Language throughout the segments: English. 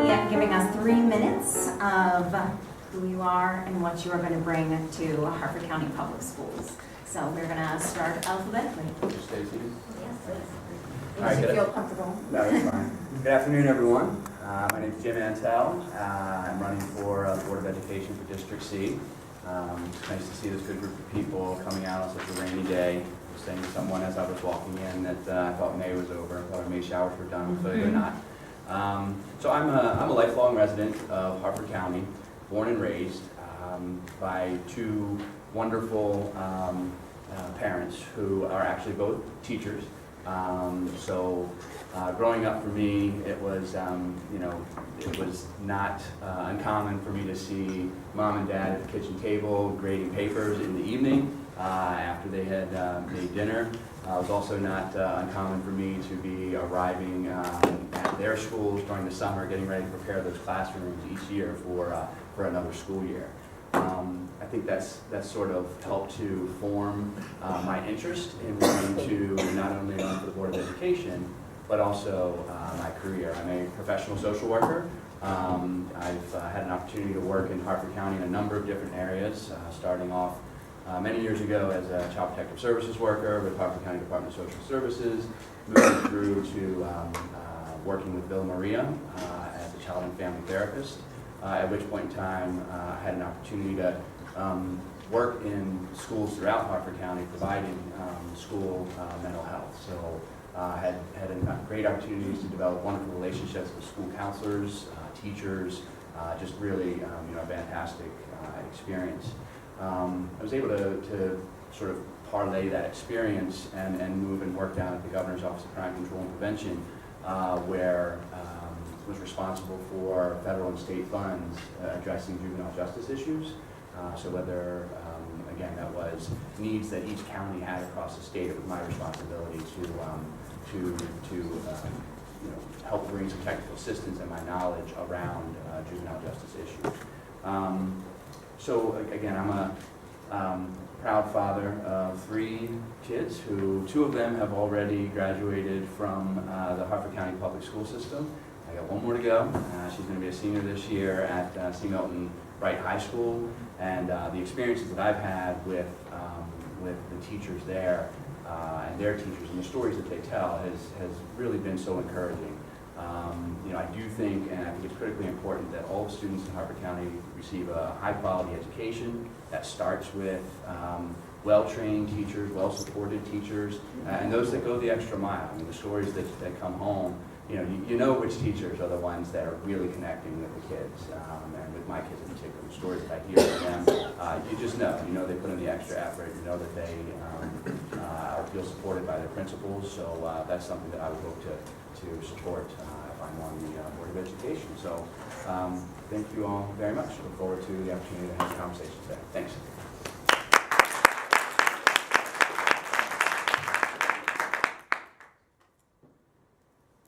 giving us 3 minutes of who you are and what you are going to bring to Harford County Public Schools. So we're going to start alphabetically. Stay seated. Yes, please. All right, If you good. feel comfortable. No, it's fine. Good afternoon, everyone. My name is Jim Antal. I'm running for Board of Education for District C. It's nice to see this good group of people coming out on such a rainy day. I was saying to someone as I was walking in that I thought May was over. I thought our May showers were done, but they're not. So I'm a lifelong resident of Harford County, born and raised by two wonderful parents who are actually both teachers. Growing up for me, it was, it was not uncommon for me to see mom and dad at the kitchen table grading papers in the evening after they had made dinner. It was also not uncommon for me to be arriving at their schools during the summer, getting ready to prepare those classrooms each year for another school year. I think that's sort of helped to form my interest in wanting to not only run for the Board of Education, but also my career. I'm a professional social worker. I've had an opportunity to work in Harford County in a number of different areas, starting off many years ago as a child protective services worker with Harford County Department of Social Services, moving through to working with Bill Maria as a child and family therapist, at which point in time I had an opportunity to work in schools throughout Harford County providing school mental health. So had great opportunities to develop wonderful relationships with school counselors, teachers, just really a fantastic experience. I was able to sort of parlay that experience and move and work down at the Governor's Office of Crime Control and Prevention, where I was responsible for federal and state funds addressing juvenile justice issues. So whether, again, that was needs that each county had across the state, it was my responsibility to help bring some technical assistance and my knowledge around juvenile justice issues. So again, I'm a proud father of 3 kids who 2 of them have already graduated from the Harford County Public School System. I got 1 more to go. She's going to be a senior this year at C. Milton Wright High School, and the experiences that I've had with the teachers there and their teachers and the stories that they tell has really been so encouraging. I do think, and I think it's critically important, that all students in Harford County receive a high-quality education that starts with well-trained teachers, well-supported teachers, and those that go the extra mile. I mean, the stories that come home, you know which teachers are the ones that are really connecting with the kids, and with my kids in particular. The stories that I hear from them, you just know. You know they put in the extra effort. You know that they feel supported by their principals. So that's something that I would hope to support if I'm on the Board of Education. So thank you all very much. Look forward to the opportunity to have a conversation today. Thanks.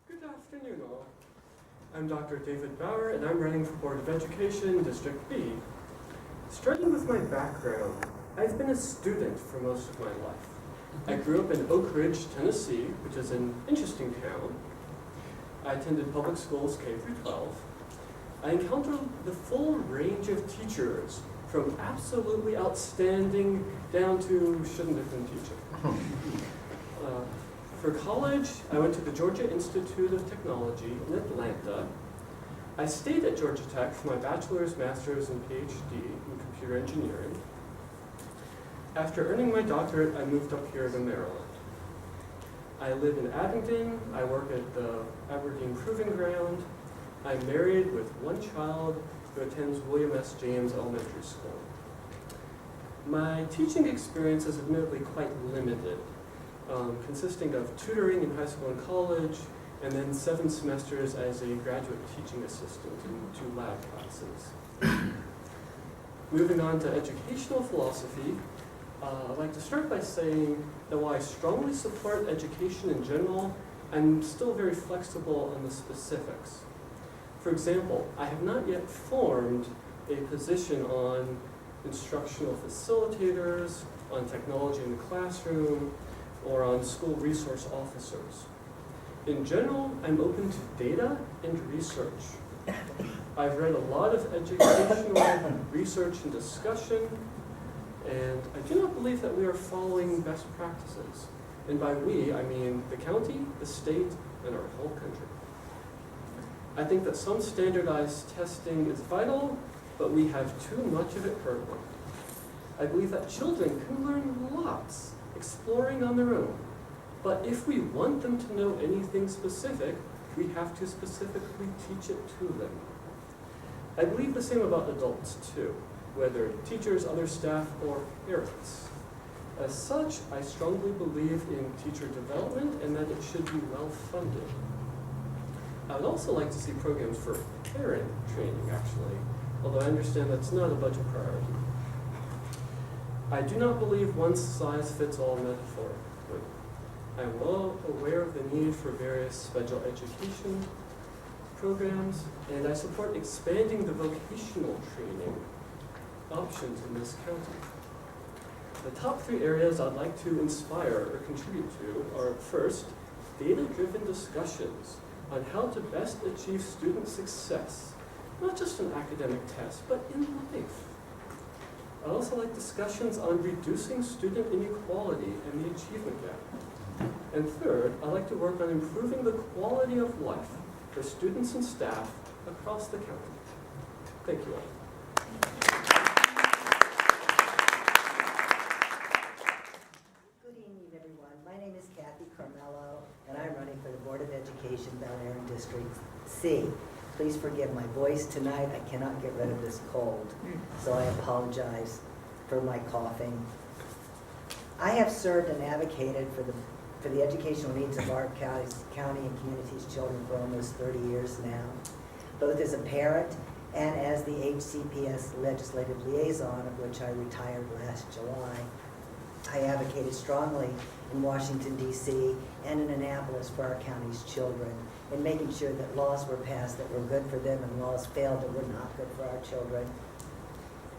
Good afternoon, all. I'm Dr. David Bauer, and I'm running for Board of Education, District B. Starting with my background, I've been a student for most of my life. I grew up in Oak Ridge, Tennessee, which is an interesting town. I attended public schools K through 12. I encountered the full range of teachers, from absolutely outstanding down to shouldn't have been teaching. For college, I went to the Georgia Institute of Technology in Atlanta. I stayed at Georgia Tech for my bachelor's, master's, and PhD in computer engineering. After earning my doctorate, I moved up here to Maryland. I live in Abingdon. I work at the Aberdeen Proving Ground. I'm married with 1 child who attends William S. James Elementary School. My teaching experience is admittedly quite limited, consisting of tutoring in high school and college, and then 7 semesters as a graduate teaching assistant in 2 lab classes. Moving on to educational philosophy, I'd like to start by saying that while I strongly support education in general, I'm still very flexible on the specifics. For example, I have not yet formed a position on instructional facilitators, on technology in the classroom, or on school resource officers. In general, I'm open to data and research. I've read a lot of educational research and discussion, and I do not believe that we are following best practices. And by we, I mean the county, the state, and our whole country. I think that some standardized testing is vital, but we have too much of it currently. I believe that children can learn lots exploring on their own, but if we want them to know anything specific, we have to specifically teach it to them. I believe the same about adults too, whether teachers, other staff, or parents. As such, I strongly believe in teacher development and that it should be well funded. I would also like to see programs for parent training, actually, although I understand that's not a budget priority. I do not believe one-size-fits-all metaphorically. I'm well aware of the need for various special education programs, and I support expanding the vocational training options in this county. The top 3 areas I'd like to inspire or contribute to are, first, data-driven discussions on how to best achieve student success, not just an academic test, but in life. I'd also like discussions on reducing student inequality and the achievement gap. And third, I'd like to work on improving the quality of life for students and staff across the county. Thank you all. Good evening, everyone. My name is Kathryn Carmello, and I'm running for the Board of Education, Bauer in District C. Please forgive my voice tonight. I cannot get rid of this cold, so I apologize for my coughing. I have served and advocated for the educational needs of our county and community's children for almost 30 years now, both as a parent and as the HCPS legislative liaison, of which I retired last July. I advocated strongly in Washington, D.C. and in Annapolis for our county's children, in making sure that laws were passed that were good for them and laws failed that were not good for our children.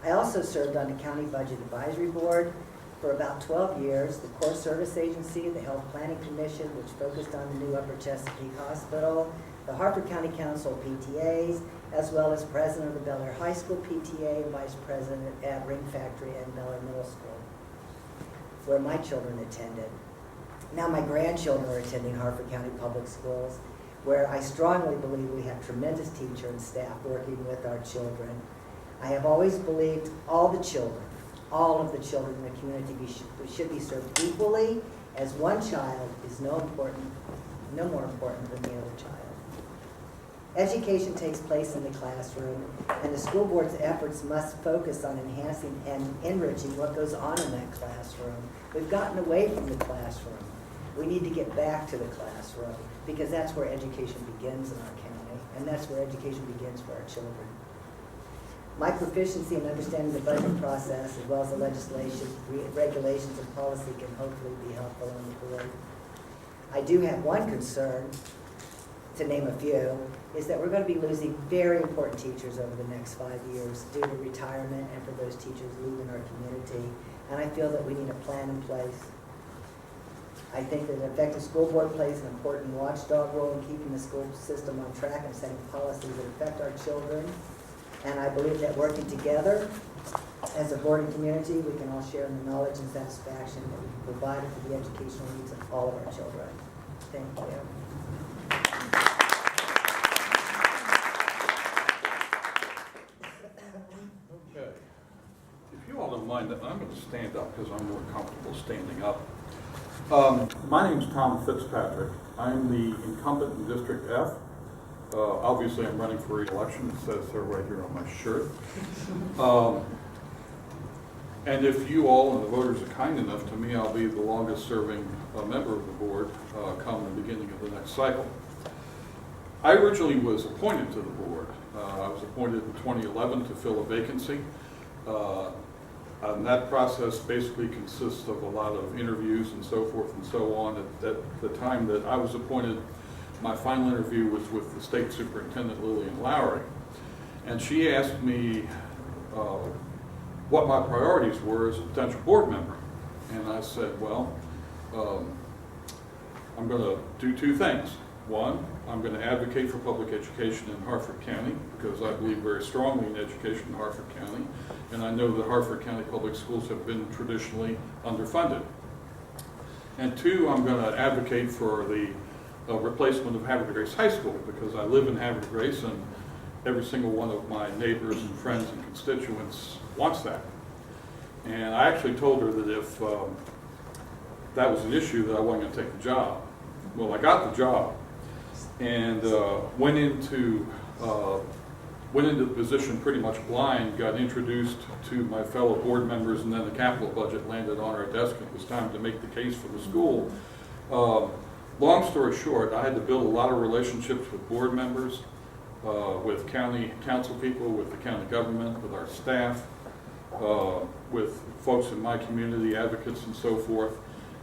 I also served on the County Budget Advisory Board for about 12 years, the Core Service Agency, the Health Planning Commission, which focused on the new Upper Chesapeake Hospital, the Harford County Council PTAs, as well as president of the Bel Air High School PTA and vice president at Ring Factory and Bel Air Middle School, where my children attended. Now my grandchildren are attending Harford County Public Schools, where I strongly believe we have tremendous teacher and staff working with our children. I have always believed all of the children in the community should be served equally, as one child is no more important than the other child. Education takes place in the classroom, and the school board's efforts must focus on enhancing and enriching what goes on in that classroom. We've gotten away from the classroom. We need to get back to the classroom, because that's where education begins in our county, and that's where education begins for our children. My proficiency in understanding the budget process, as well as the legislation, regulations, and policy can hopefully be helpful on the board. I do have one concern, to name a few, is that we're going to be losing very important teachers over the next 5 years due to retirement and for those teachers leaving our community. And I feel that we need a plan in place. I think that an effective school board plays an important watchdog role in keeping the school system on track and setting policies that affect our children. And I believe that working together as a board and community, we can all share in the knowledge and satisfaction that we can provide for the educational needs of all of our children. Thank you. Okay. If you all don't mind, I'm going to stand up because I'm more comfortable standing up. My name is Tom Fitzpatrick. I'm the incumbent in District F. Obviously, I'm running for re-election. It says so right here on my shirt. And if you all and the voters are kind enough to me, I'll be the longest serving member of the board come the beginning of the next cycle. I originally was appointed to the board. I was appointed in 2011 to fill a vacancy. And that process basically consists of a lot of interviews and so forth and so on. At the time that I was appointed, my final interview was with the state superintendent, Lillian Lowry. And she asked me what my priorities were as a potential board member. And I said, well, I'm going to do two things. One, I'm going to advocate for public education in Harford County because I believe very strongly in education in Harford County, and I know that Harford County public schools have been traditionally underfunded. And two, I'm going to advocate for the replacement of Havre de Grace High School because I live in Havre de Grace and every single one of my neighbors and friends and constituents wants that. And I actually told her that if that was an issue, that I wasn't going to take the job. Well, I got the job and went into the position pretty much blind, got introduced to my fellow board members, and then the capital budget landed on our desk and it was time to make the case for the school. Long story short, I had to build a lot of relationships with board members, with county council people, with the county government, with our staff, with folks in my community, advocates and so forth.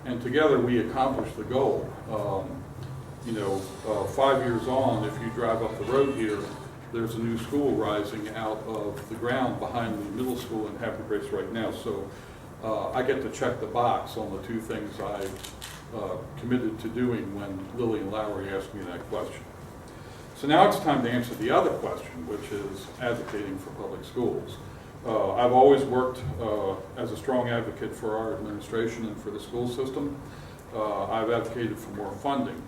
And together we accomplished the goal. 5 years on, if you drive up the road here, there's a new school rising out of the ground behind the middle school in Havre de Grace right now. So I get to check the box on the two things I committed to doing when Lily and Lowry asked me that question. So now it's time to answer the other question, which is advocating for public schools. I've always worked as a strong advocate for our administration and for the school system. I've advocated for more funding.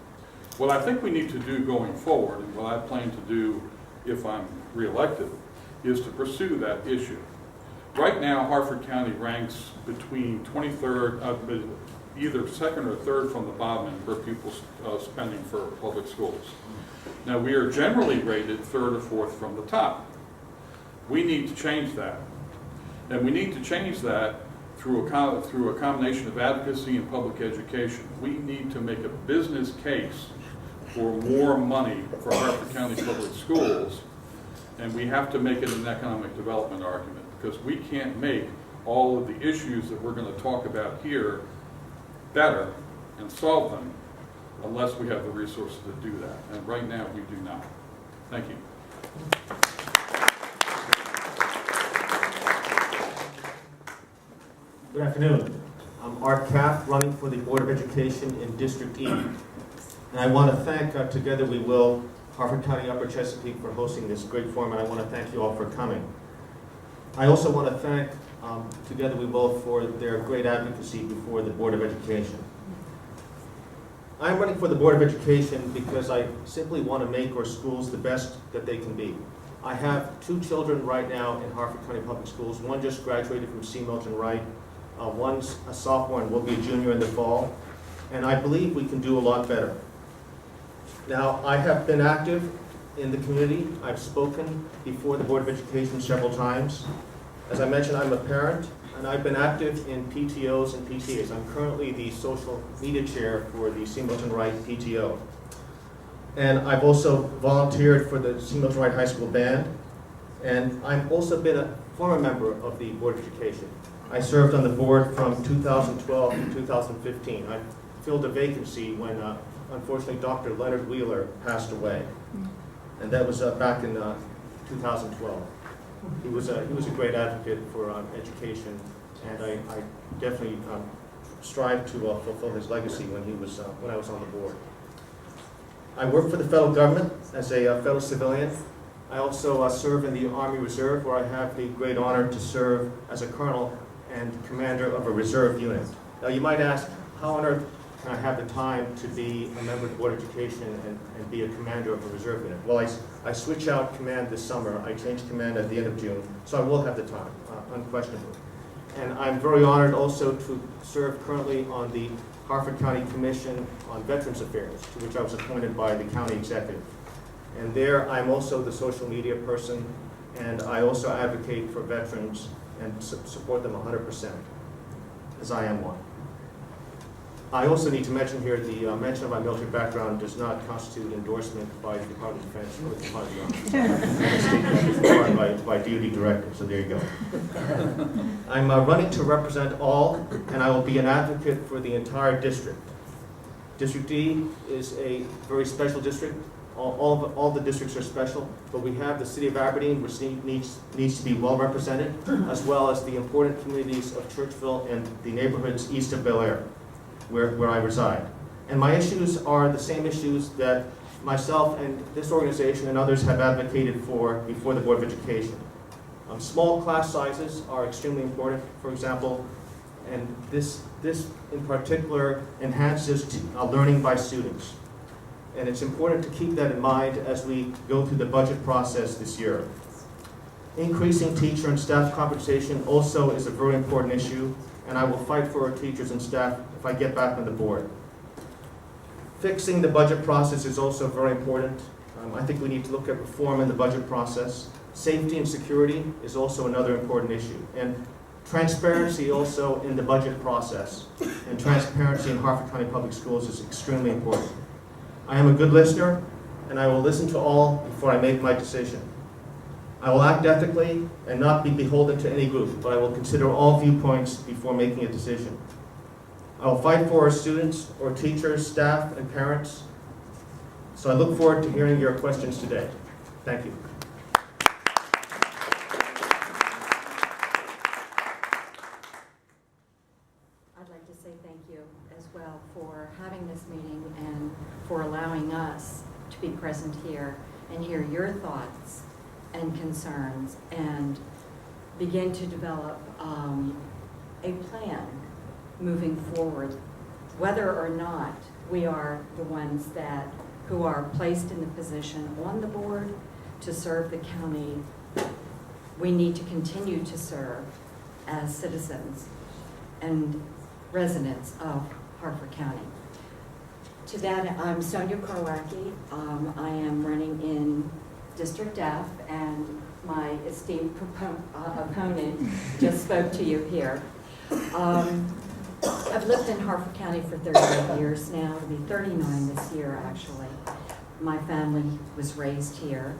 What I think we need to do going forward, and what I plan to do if I'm reelected, is to pursue that issue. Right now, Harford County ranks between 23rd, either second or third from the bottom in per pupil spending for public schools. Now, we are generally rated third or fourth from the top. We need to change that. And we need to change that through a combination of advocacy and public education. We need to make a business case for more money for Harford County Public Schools, and we have to make it an economic development argument because we can't make all of the issues that we're going to talk about here better and solve them unless we have the resources to do that. And right now, we do not. Thank you. Good afternoon. I'm Art Kaff, running for the Board of Education in District E. And I want to thank, Together We Will, Harford County Upper Chesapeake for hosting this great forum, and I want to thank you all for coming. I also want to thank Together We Will for their great advocacy before the Board of Education. I'm running for the Board of Education because I simply want to make our schools the best that they can be. I have two children right now in Harford County Public Schools. One just graduated from C. Milton Wright. One's a sophomore and will be a junior in the fall. And I believe we can do a lot better. Now, I have been active in the community. I've spoken before the Board of Education several times. As I mentioned, I'm a parent, and I've been active in PTOs and PTAs. I'm currently the social media chair for the C. Milton Wright PTO. And I've also volunteered for the C. Milton Wright High School Band. And I've also been a former member of the Board of Education. I served on the board from 2012 to 2015. I filled a vacancy when, unfortunately, Dr. Leonard Wheeler passed away. And that was back in 2012. He was a great advocate for education, and I definitely strive to fulfill his legacy when I was on the board. I work for the federal government as a federal civilian. I also serve in the Army Reserve, where I have the great honor to serve as a colonel and commander of a reserve unit. Now you might ask, how on earth can I have the time to be a member of the Board of Education and be a commander of a reserve unit? Well, I switch out command this summer. I change command at the end of June, so I will have the time, unquestionably. And I'm very honored also to serve currently on the Harford County Commission on Veterans Affairs, to which I was appointed by the county executive. And there I'm also the social media person, and I also advocate for veterans and support them 100%, as I am one. I also need to mention here the mention of my military background does not constitute endorsement by the Department of Defense or the Department of State by DoD director, so there you go. I'm running to represent all, and I will be an advocate for the entire district. District D is a very special district. All the districts are special, but we have the city of Aberdeen, which needs to be well represented, as well as the important communities of Churchville and the neighborhoods east of Bel Air, where I reside. And my issues are the same issues that myself and this organization and others have advocated for before the Board of Education. Small class sizes are extremely important, for example, and this in particular enhances learning by students. And it's important to keep that in mind as we go through the budget process this year. Increasing teacher and staff compensation also is a very important issue, and I will fight for our teachers and staff if I get back on the board. Fixing the budget process is also very important. I think we need to look at reform in the budget process. Safety and security is also another important issue. And transparency also in the budget process. And transparency in Harford County Public Schools is extremely important. I am a good listener, and I will listen to all before I make my decision. I will act ethically and not be beholden to any group, but I will consider all viewpoints before making a decision. I will fight for our students, our teachers, staff, and parents. So I look forward to hearing your questions today. Thank you. I'd like to say thank you as well for having this meeting and for allowing us to be present here and hear your thoughts and concerns and begin to develop a plan moving forward, whether or not we are the ones who are placed in the position on the board to serve the county. We need to continue to serve as citizens and residents of Harford County. To that, I'm Sonja Karwacki. I am running in District F, and my esteemed opponent just spoke to you here. I've lived in Harford County for 38 years now. It'll be 39 this year, actually. My family was raised here.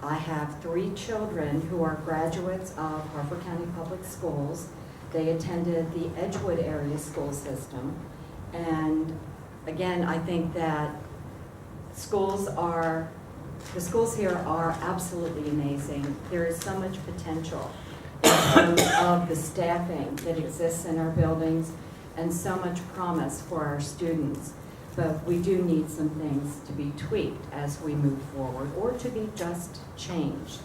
I have 3 children who are graduates of Harford County Public Schools. They attended the Edgewood area school system. And again, I think that the schools here are absolutely amazing. There is so much potential in terms of the staffing that exists in our buildings and so much promise for our students. But we do need some things to be tweaked as we move forward or to be just changed.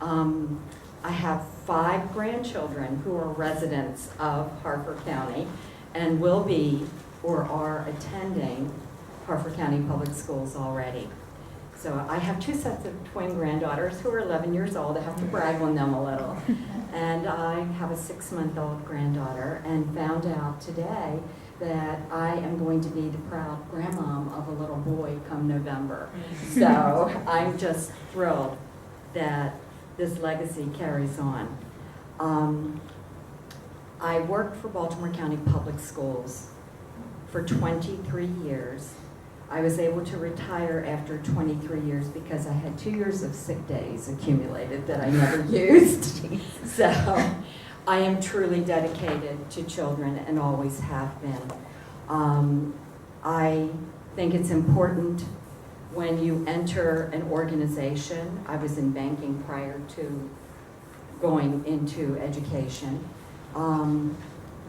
I have 5 grandchildren who are residents of Harford County and will be or are attending Harford County Public Schools already. So I have 2 sets of twin granddaughters who are 11 years old. I have to brag on them a little. And I have a 6-month-old granddaughter, and found out today that I am going to be the proud grandmom of a little boy come November. So I'm just thrilled that this legacy carries on. I worked for Baltimore County Public Schools for 23 years. I was able to retire after 23 years because I had 2 years of sick days accumulated that I never used. So I am truly dedicated to children and always have been. I think it's important when you enter an organization. I was in banking prior to going into education,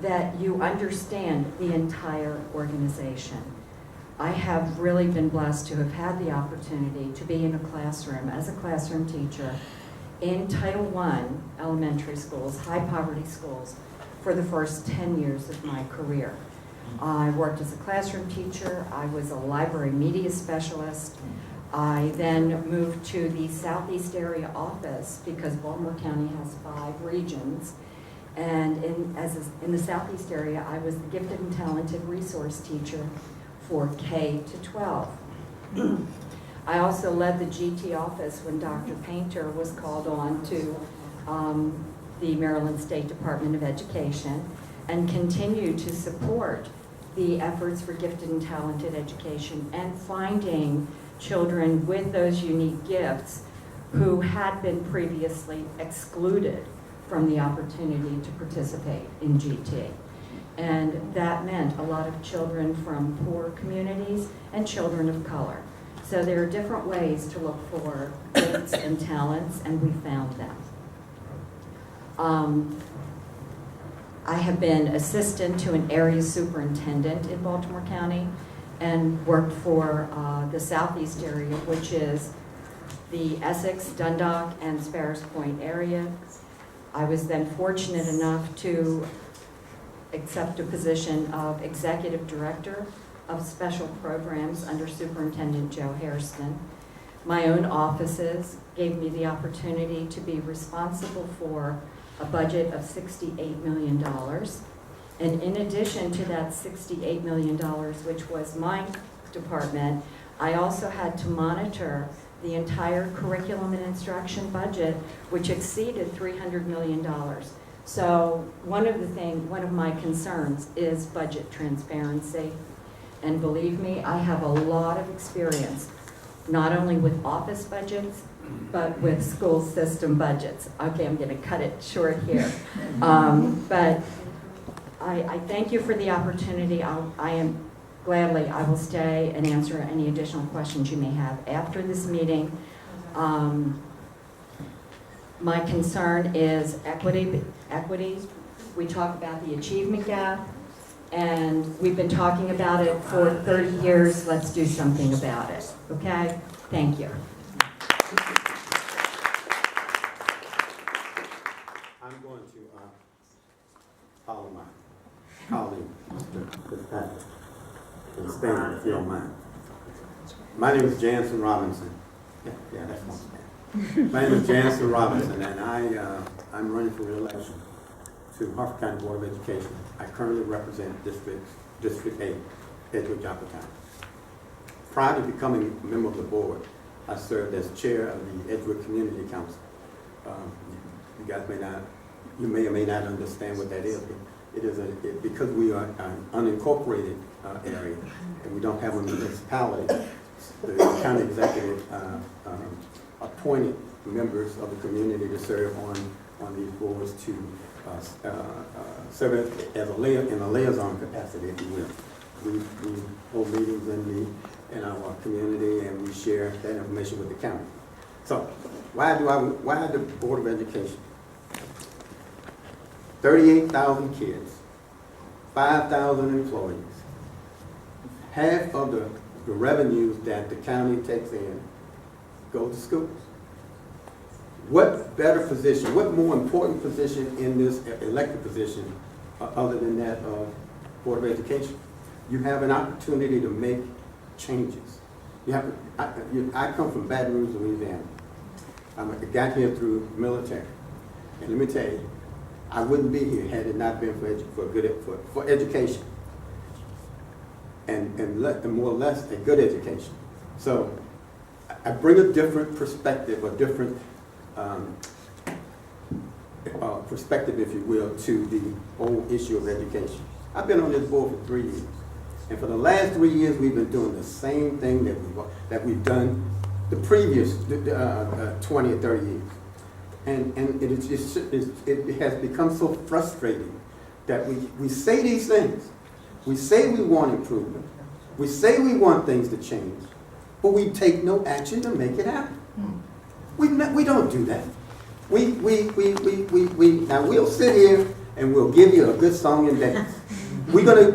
that you understand the entire organization. I have really been blessed to have had the opportunity to be in a classroom as a classroom teacher in Title I elementary schools, high poverty schools, for the first 10 years of my career. I worked as a classroom teacher. I was a library media specialist. I then moved to the Southeast area office because Baltimore County has 5 regions. And in the Southeast area, I was the gifted and talented resource teacher for K to 12. I also led the GT office when Dr. Painter was called on to the Maryland State Department of Education, and continue to support the efforts for gifted and talented education and finding children with those unique gifts who had been previously excluded from the opportunity to participate in GT. And that meant a lot of children from poor communities and children of color. So there are different ways to look for gifts and talents, and we found them. I have been assistant to an area superintendent in Baltimore County, and worked for the southeast area, which is the Essex, Dundalk, and Sparrows Point area. I was then fortunate enough to accept a position of Executive Director of Special Programs under Superintendent Joe Hairston. My own offices gave me the opportunity to be responsible for a budget of $68 million. And in addition to that $68 million, which was my department, I also had to monitor the entire curriculum and instruction budget, which exceeded $300 million. So one of my concerns is budget transparency. And believe me, I have a lot of experience, not only with office budgets, but with school system budgets. Okay, I'm gonna cut it short here. But I thank you for the opportunity. I will stay and answer any additional questions you may have after this meeting. My concern is equity. We talk about the achievement gap, and we've been talking about it for 30 years. Let's do something about it, okay? Thank you. I'm going to follow my colleague, Mr. Fitzpatrick, and stand if you don't mind. My name is Jansen Robinson. Yeah, that's my stand. My name is Jansen Robinson, and I'm running for re-election to Harford County Board of Education. I currently represent District 8, Edgewood-Joplin County. Prior to becoming a member of the board, I served as chair of the Edgewood Community Council. You guys may or may not understand what that is, but it is because we are an unincorporated area and we don't have a municipality. The county executive appointed members of the community to serve on these boards to serve as in a liaison capacity, if you will. We hold meetings in our community and we share that information with the county. So why the Board of Education? 38,000 kids, 5,000 employees. Half of the revenues that the county takes in go to schools. What better position, what more important position in this elected position other than that of Board of Education? You have an opportunity to make changes. I come from Baton Rouge, Louisiana. I got here through military. And let me tell you, I wouldn't be here had it not been for education. And more or less a good education. So I bring a different perspective, a different perspective, if you will, to the whole issue of education. I've been on this board for 3 years. And for the last 3 years, we've been doing the same thing that we've done the previous 20 or 30 years. And it has become so frustrating that we say these things. We say we want improvement. We say we want things to change, but we take no action to make it happen. We don't do that. Now we'll sit here and we'll give you a good song and dance. We're gonna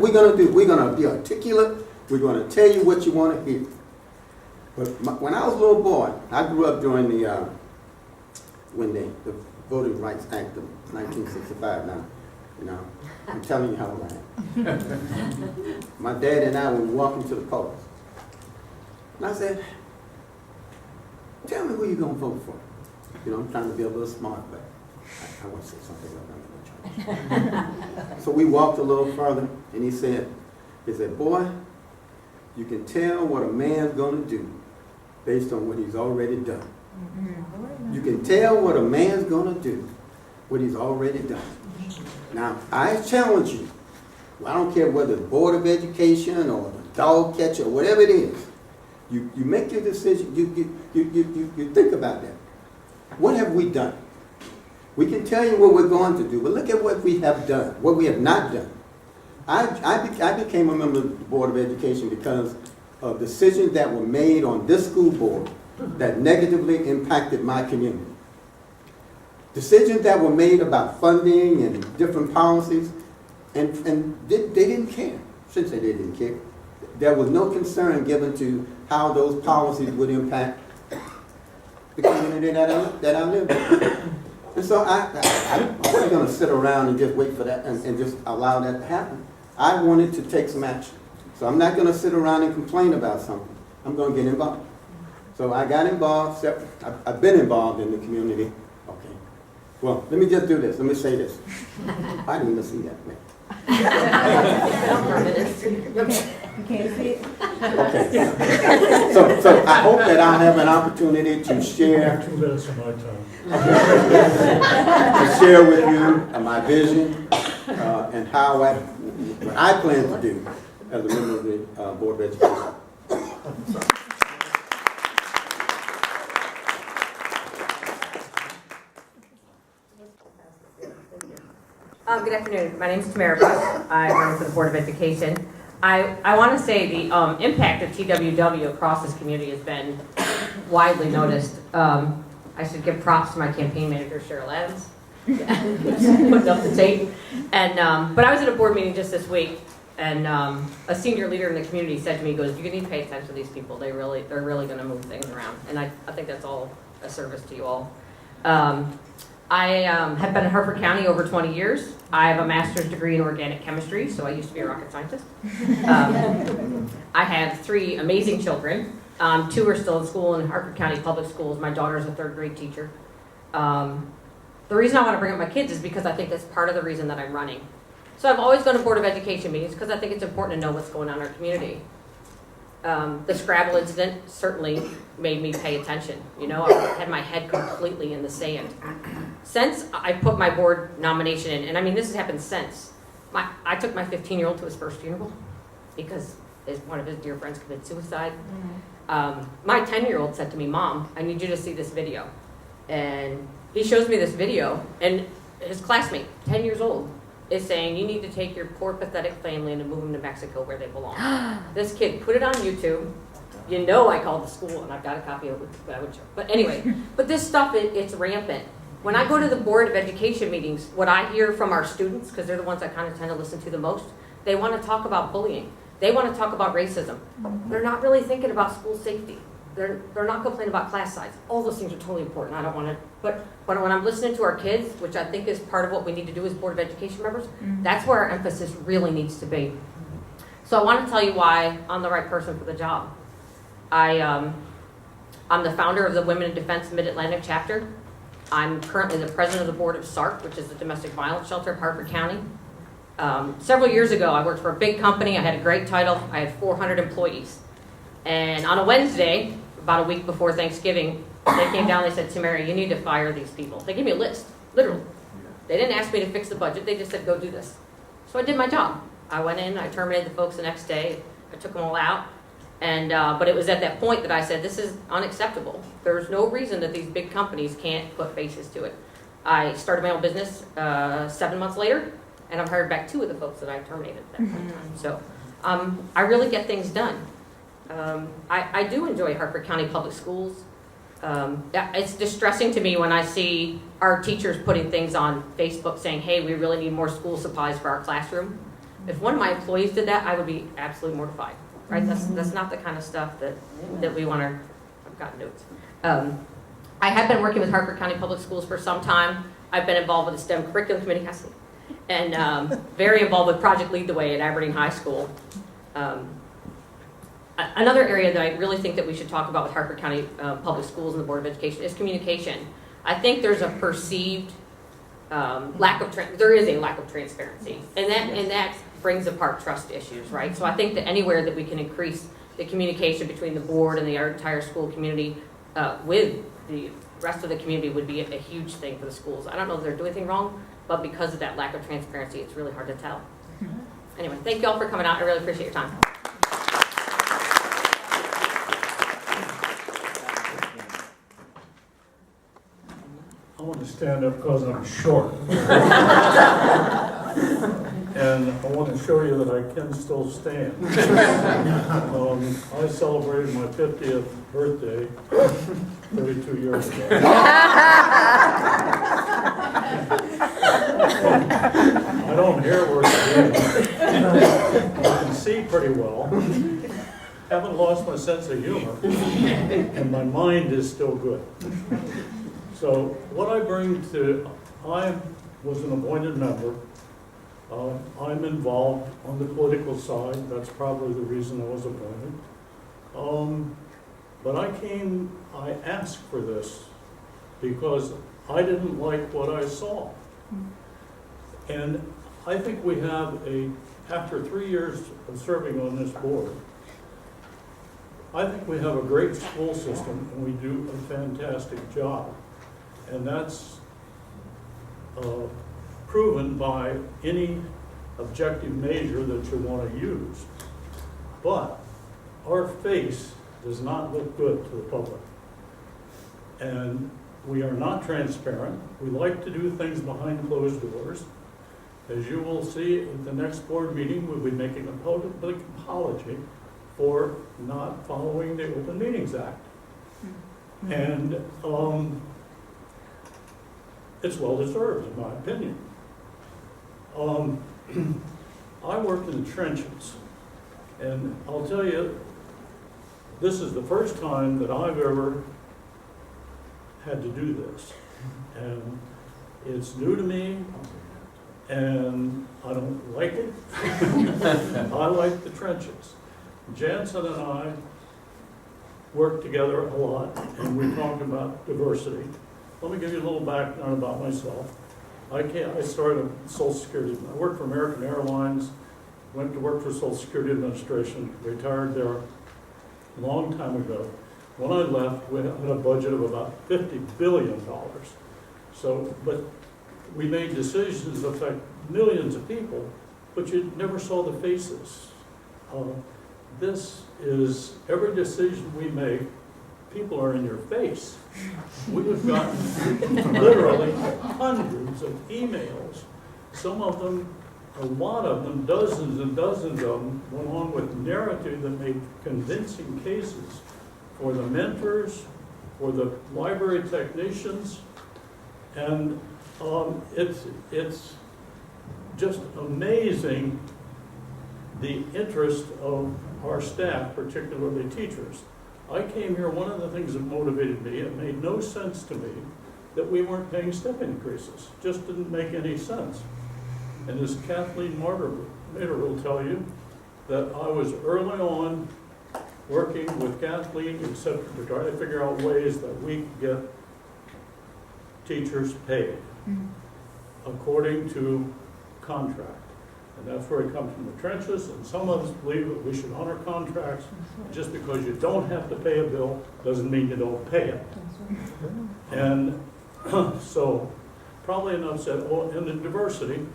be articulate. We're gonna tell you what you want to hear. But when I was a little boy, I grew up during the the Voting Rights Act of 1965. Now, you know, I'm telling you how old I am. My dad and I were walking to the polls, and I said, "Tell me who you're gonna vote for." You know, I'm trying to be a little smart, but I want to say something else. So we walked a little further, and he said, "Boy, you can tell what a man's gonna do based on what he's already done. You can tell what a man's gonna do, what he's already done." Now, I challenge you. I don't care whether it's Board of Education or the dog catcher or whatever it is. You make your decision. You think about that. What have we done? We can tell you what we're going to do, but look at what we have done, what we have not done. I became a member of the Board of Education because of decisions that were made on this school board that negatively impacted my community. Decisions that were made about funding and different policies, and they didn't care. I shouldn't say they didn't care. there was no concern given to how those policies would impact the community that I live in. And so I wasn't going to sit around and just wait for that and just allow that to happen. I wanted to take some action. So I'm not going to sit around and complain about something. I'm going to get involved. So I got involved. I've been involved in the community. Okay. Well, let me just do this. Let me say this. I didn't even see that, man. You can't see it? Okay. So I hope that I'll have an opportunity to share. 2 minutes of my time. To share with you my vision and how what I plan to do as a member of the Board of Education. Good afternoon. My name is Tamera Rush. I run for the Board of Education. I want to say the impact of TWW across this community has been widely noticed. I should give props to my campaign manager, Cheryl Adams, putting up the tape. And but I was at a board meeting just this week, and a senior leader in the community said to me, he goes, "You need to pay attention to these people. They're really going to move things around." And I think that's all a service to you all. I have been in Harford County over 20 years. I have a master's degree in organic chemistry, so I used to be a rocket scientist. I have 3 amazing children. 2 are still in school in Harford County Public Schools. My daughter's a 3rd grade teacher. The reason I want to bring up my kids is because I think that's part of the reason that I'm running. So I've always gone to Board of Education meetings because I think it's important to know what's going on in our community. The Scrabble incident certainly made me pay attention. You know, I had my head completely in the sand. Since I put my board nomination in, and I mean this has happened since, I took my 15-year-old to his first funeral because one of his dear friends committed suicide. My 10-year-old said to me, "Mom, I need you to see this video." And he shows me this video, and his classmate, 10 years old, is saying, "You need to take your poor, pathetic family and move them to Mexico where they belong." This kid put it on YouTube. You know I called the school, and I've got a copy of it. But anyway, but this stuff, it's rampant. When I go to the Board of Education meetings, what I hear from our students, because they're the ones I kind of tend to listen to the most, they want to talk about bullying. They want to talk about racism. They're not really thinking about school safety. They're not complaining about class size. All those things are totally important. I don't want to, but when I'm listening to our kids, which I think is part of what we need to do as Board of Education members, that's where our emphasis really needs to be. So I want to tell you why I'm the right person for the job. I'm the founder of the Women in Defense Mid-Atlantic Chapter. I'm currently the president of the board of SARC, which is the domestic violence shelter of Harford County. Several years ago, I worked for a big company. I had a great title. I had 400 employees. And on a Wednesday, about a week before Thanksgiving, they came down and they said, "Tamera, you need to fire these people." They gave me a list, literally. They didn't ask me to fix the budget. They just said, "Go do this." So I did my job. I went in, I terminated the folks the next day. I took them all out. And but it was at that point that I said, this is unacceptable. There's no reason that these big companies can't put faces to it. I started my own business 7 months later, and I've hired back 2 of the folks that I terminated at that point in time. So I really get things done. I do enjoy Harford County Public Schools. It's distressing to me when I see our teachers putting things on Facebook saying, "Hey, we really need more school supplies for our classroom." If one of my employees did that, I would be absolutely mortified. Right? That's not the kind of stuff that we want to. I've got notes. I have been working with Harford County Public Schools for some time. I've been involved with the STEM Curriculum Committee, and very involved with Project Lead the Way at Aberdeen High School. Another area that I really think that we should talk about with Harford County Public Schools and the Board of Education is communication. I think there's a perceived there is a lack of transparency, and that brings apart trust issues, right? So I think that anywhere that we can increase the communication between the board and the entire school community with the rest of the community would be a huge thing for the schools. I don't know if they're doing anything wrong, but because of that lack of transparency, it's really hard to tell. Anyway, thank you all for coming out. I really appreciate your time. I want to stand up because I'm short. And I want to show you that I can still stand. I celebrated my 50th birthday 32 years ago. I don't hear where it's been. You can see pretty well. Haven't lost my sense of humor. And my mind is still good. So what I bring to, I was an appointed member. I'm involved on the political side. That's probably the reason I was appointed. But I asked for this because I didn't like what I saw. And I think we have after 3 years of serving on this board, I think we have a great school system and we do a fantastic job. And that's proven by any objective measure that you want to use. But our face does not look good to the public. And we are not transparent. We like to do things behind closed doors. As you will see at the next board meeting, we'll be making a public apology for not following the Open Meetings Act. And it's well deserved, in my opinion. I worked in the trenches, and I'll tell you, this is the first time that I've ever had to do this. And it's new to me, and I don't like it. I like the trenches. Jansen and I worked together a lot, and we talked about diversity. Let me give you a little background about myself. I started at Social Security. I worked for American Airlines, went to work for Social Security Administration, retired there a long time ago. When I left, we had a budget of about $50 billion. So, but we made decisions that affect millions of people, but you never saw the faces. This is, every decision we make, people are in your face. We have gotten literally hundreds of emails. Some of them, a lot of them, dozens and dozens of them, went on with narrative that made convincing cases for the mentors, for the library technicians, and it's just amazing the interest of our staff, particularly teachers. I came here, one of the things that motivated me, it made no sense to me that we weren't paying step increases. Just didn't make any sense. And as Kathleen Mader will tell you, that I was early on working with Kathleen, etc., to try to figure out ways that we could get teachers paid according to contract. And that's where it comes from, the trenches, and some of us believe that we should honor contracts. Just because you don't have to pay a bill doesn't mean you don't pay it. And so, probably enough said. Oh, and the diversity,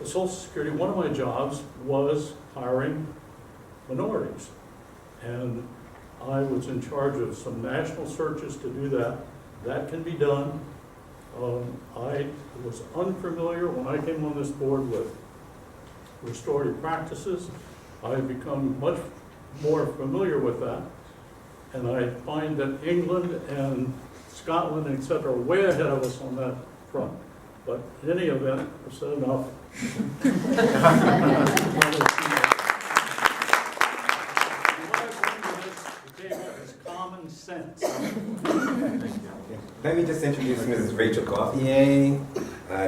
Social Security, one of my jobs was hiring minorities. And I was in charge of some national searches to do that. That can be done. I was unfamiliar when I came on this board with restorative practices. I have become much more familiar with that. And I find that England and Scotland, etc., are way ahead of us on that front. But in any event, I've said enough. Common sense. Let me just introduce Mrs. Rachel Gauthier.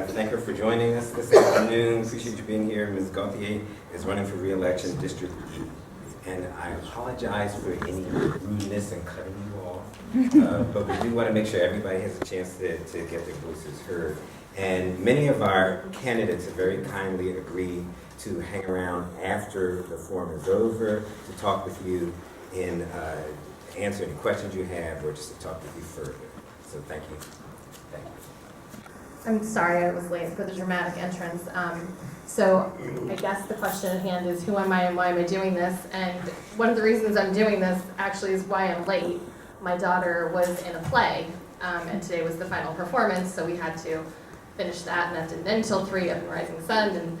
Thank her for joining us this afternoon. Appreciate you being here. Ms. Gauthier is running for re-election District E. And I apologize for any rudeness and cutting you off. But we do want to make sure everybody has a chance to get their voices heard. And many of our candidates have very kindly agreed to hang around after the forum is over to talk with you and answer any questions you have or just to talk with you further. So thank you. Thank you. I'm sorry I was late for the dramatic entrance. So I guess the question at hand is, who am I and why am I doing this? And one of the reasons I'm doing this actually is why I'm late. My daughter was in a play, and today was the final performance, so we had to finish that, and that didn't end until 3 up in Rising Sun. And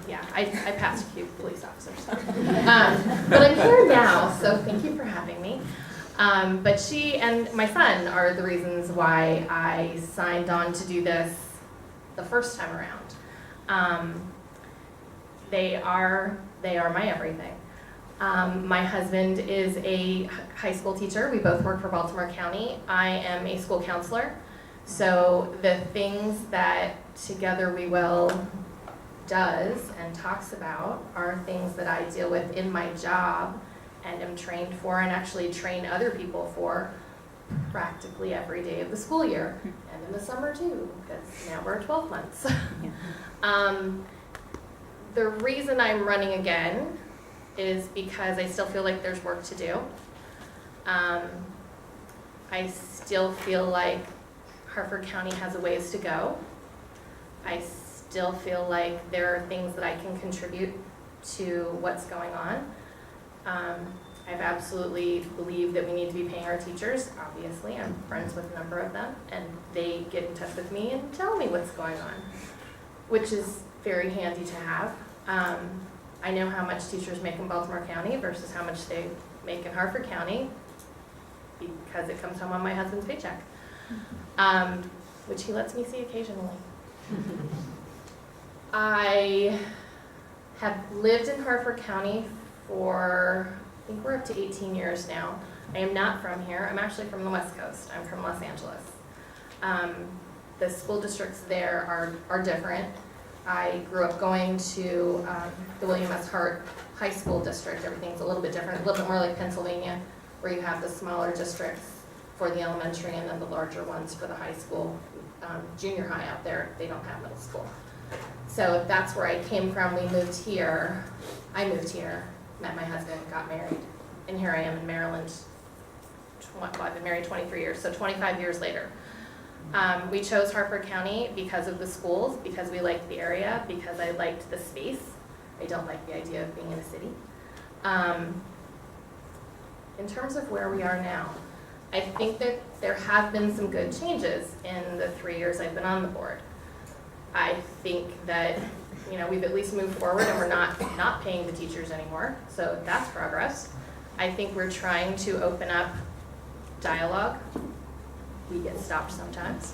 yeah, I passed a few police officers. But I'm here now, so thank you for having me. But she and my son are the reasons why I signed on to do this the first time around. they are my everything. My husband is a high school teacher. We both work for Baltimore County. I am a school counselor. So the things that Together We Will does and talks about are things that I deal with in my job and am trained for and actually train other people for practically every day of the school year. And in the summer too, because now we're 12 months. The reason I'm running again is because I still feel like there's work to do. I still feel like Harford County has a ways to go. I still feel like there are things that I can contribute to what's going on. I've absolutely believed that we need to be paying our teachers. Obviously, I'm friends with a number of them, and they get in touch with me and tell me what's going on, which is very handy to have. I know how much teachers make in Baltimore County versus how much they make in Harford County because it comes home on my husband's paycheck, which he lets me see occasionally. I have lived in Harford County for, I think we're up to 18 years now. I am not from here. I'm actually from the West Coast. I'm from Los Angeles. The school districts there are different. I grew up going to the William S. Hart High School District. Everything's a little bit different, a little bit more like Pennsylvania, where you have the smaller districts for the elementary and then the larger ones for the high school. Junior high out there, they don't have middle school. So that's where I came from. We moved here. I moved here, met my husband, got married, and here I am in Maryland. I've been married 23 years, so 25 years later. We chose Harford County because of the schools, because we liked the area, because I liked the space. I don't like the idea of being in a city. In terms of where we are now, I think that there have been some good changes in the 3 years I've been on the board. I think that we've at least moved forward and we're not paying the teachers anymore, so that's progress. I think we're trying to open up dialogue. We get stopped sometimes.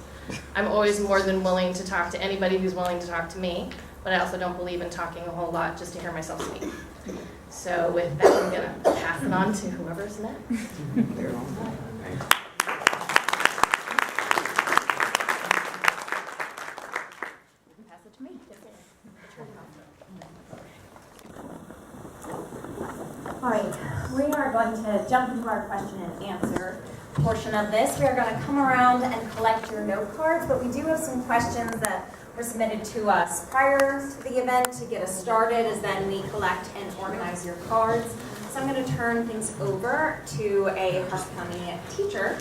I'm always more than willing to talk to anybody who's willing to talk to me, but I also don't believe in talking a whole lot just to hear myself speak. So with that, I'm going to pass it on to whoever's next. Pass it to me. All right, we are going to jump into our question and answer portion of this. We are going to come around and collect your note cards, but we do have some questions that were submitted to us prior to the event to get us started, as then we collect and organize your cards. So I'm going to turn things over to a Harford County teacher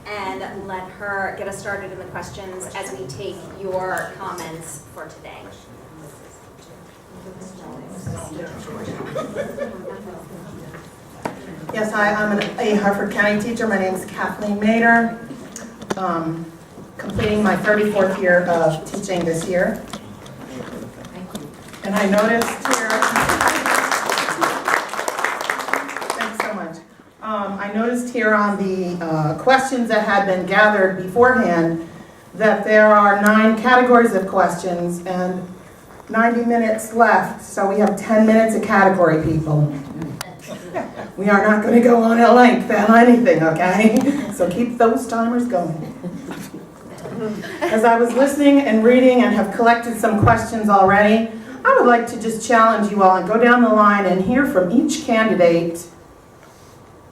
and let her get us started in the questions as we take your comments for today. Yes, hi, I'm a Harford County teacher. My name is Kathleen Mader. Completing my 34th year of teaching this year. And I noticed here, thanks so much. I noticed here on the questions that had been gathered beforehand that there are 9 categories of questions and 90 minutes left, so we have 10 minutes a category, people. We are not going to go on at length on anything, okay? So keep those timers going. As I was listening and reading and have collected some questions already, I would like to just challenge you all and go down the line and hear from each candidate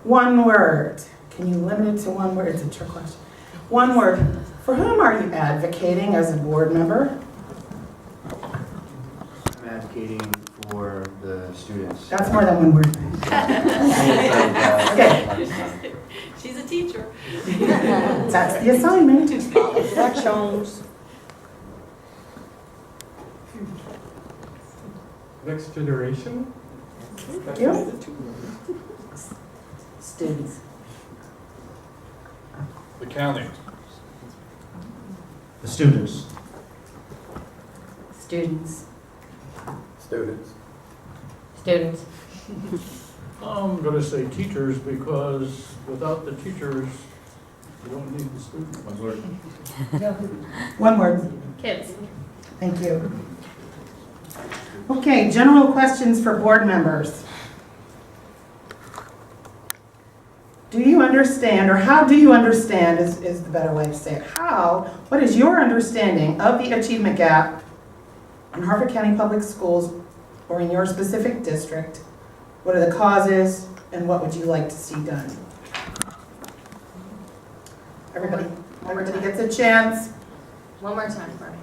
one word. Can you limit it to one word? It's a trick question. One word. For whom are you advocating as a board member? I'm advocating for the students. That's more than one word. Okay. She's a teacher. That's the assignment. Sections. Next generation? Thank you. Students. The county. The students. Students. Students. Students. I'm going to say teachers, because without the teachers, you don't need the students. One word. One word. Kids. Thank you. Okay, general questions for board members. Do you understand, or how do you understand is the better way to say it. What is your understanding of the achievement gap in Harford County Public Schools or in your specific district? What are the causes and what would you like to see done? Everybody gets a chance. One more time for me.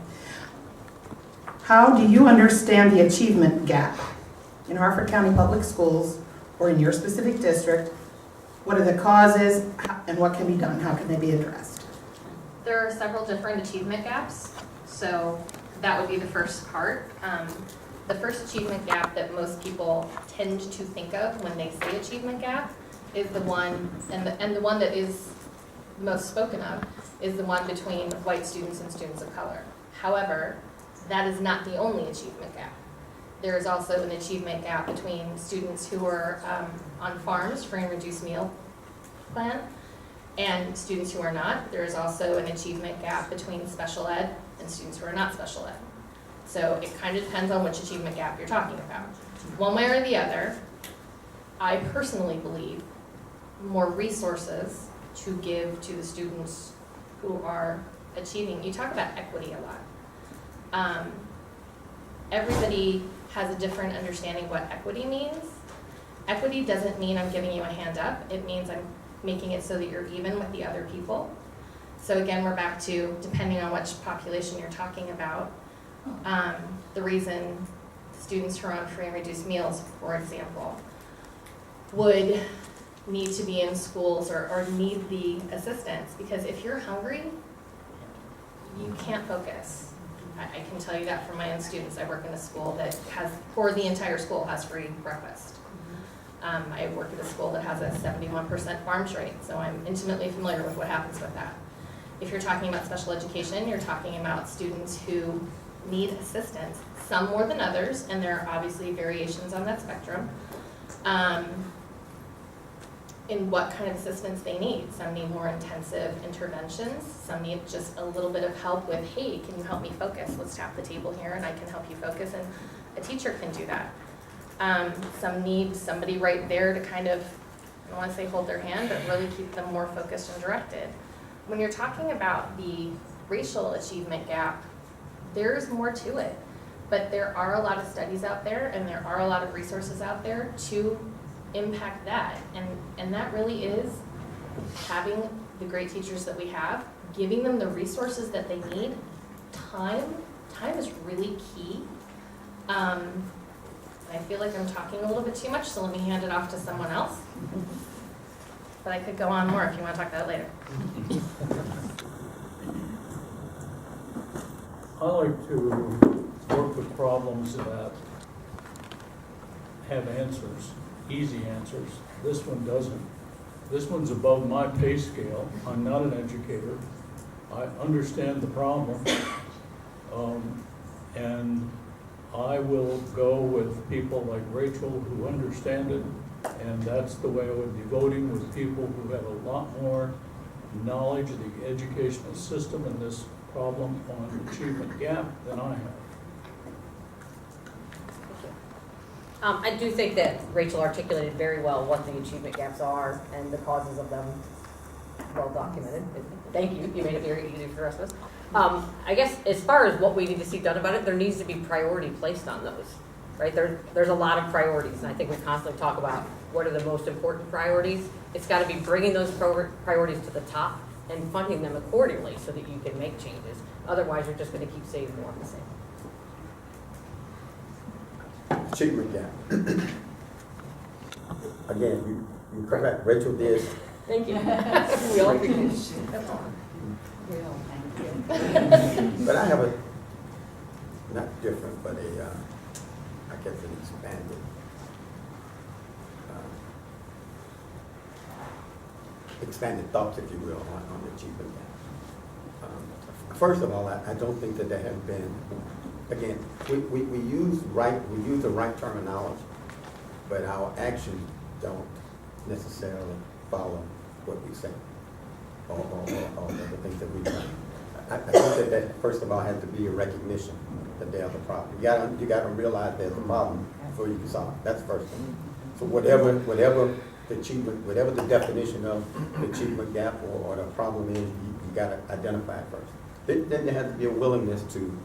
How do you understand the achievement gap in Harford County Public Schools or in your specific district? What are the causes and what can be done? How can they be addressed? There are several different achievement gaps, so that would be the first part. The first achievement gap that most people tend to think of when they say achievement gap is the one, and the one that is most spoken of, is the one between white students and students of color. However, that is not the only achievement gap. There is also an achievement gap between students who are on farms, free and reduced meal plan, and students who are not. There is also an achievement gap between special ed and students who are not special ed. So it kind of depends on which achievement gap you're talking about. One way or the other, I personally believe more resources to give to the students who are achieving. You talk about equity a lot. Everybody has a different understanding of what equity means. Equity doesn't mean I'm giving you a hand up. It means I'm making it so that you're even with the other people. So again, we're back to depending on which population you're talking about. The reason students who are on free and reduced meals, for example, would need to be in schools or need the assistance, because if you're hungry, you can't focus. I can tell you that from my own students. I work in a school that has, or the entire school has free breakfast. I work at a school that has a 71% farms rate, so I'm intimately familiar with what happens with that. If you're talking about special education, you're talking about students who need assistance, some more than others, and there are obviously variations on that spectrum, in what kind of assistance they need. Some need more intensive interventions, some need just a little bit of help with, hey, can you help me focus? Let's tap the table here and I can help you focus, and a teacher can do that. Some need somebody right there to kind of, I don't want to say hold their hand, but really keep them more focused and directed. When you're talking about the racial achievement gap, there's more to it, but there are a lot of studies out there and there are a lot of resources out there to impact that, and that really is having the great teachers that we have, giving them the resources that they need. Time is really key. I feel like I'm talking a little bit too much, so let me hand it off to someone else. But I could go on more if you want to talk about it later. I like to work with problems that have answers, easy answers. This one doesn't. This one's above my pay scale. I'm not an educator. I understand the problem, and I will go with people like Rachel who understand it, and that's the way I would be voting, with people who have a lot more knowledge of the educational system and this problem on achievement gap than I have. I do think that Rachel articulated very well what the achievement gaps are and the causes of them, well documented. Thank you, you made it very easy for the rest of us. I guess as far as what we need to see done about it, there needs to be priority placed on those, right? There's a lot of priorities, and I think we constantly talk about what are the most important priorities. It's got to be bringing those priorities to the top and funding them accordingly so that you can make changes. Otherwise, you're just going to keep saying more of the same. Achievement gap. Again, you correct. Rachel did. Thank you. We all appreciate it. But I have a, not different, but a, I guess an expanded thoughts, if you will, on the achievement gap. First of all, I don't think that there have been, again, we use the right terminology, but our actions don't necessarily follow what we say or the things that we've done. I think that first of all has to be a recognition that there's a problem. You gotta realize there's a problem before you can solve it. That's the first thing. So whatever the achievement, whatever the definition of the achievement gap or the problem is, you gotta identify it first. Then there has to be a willingness to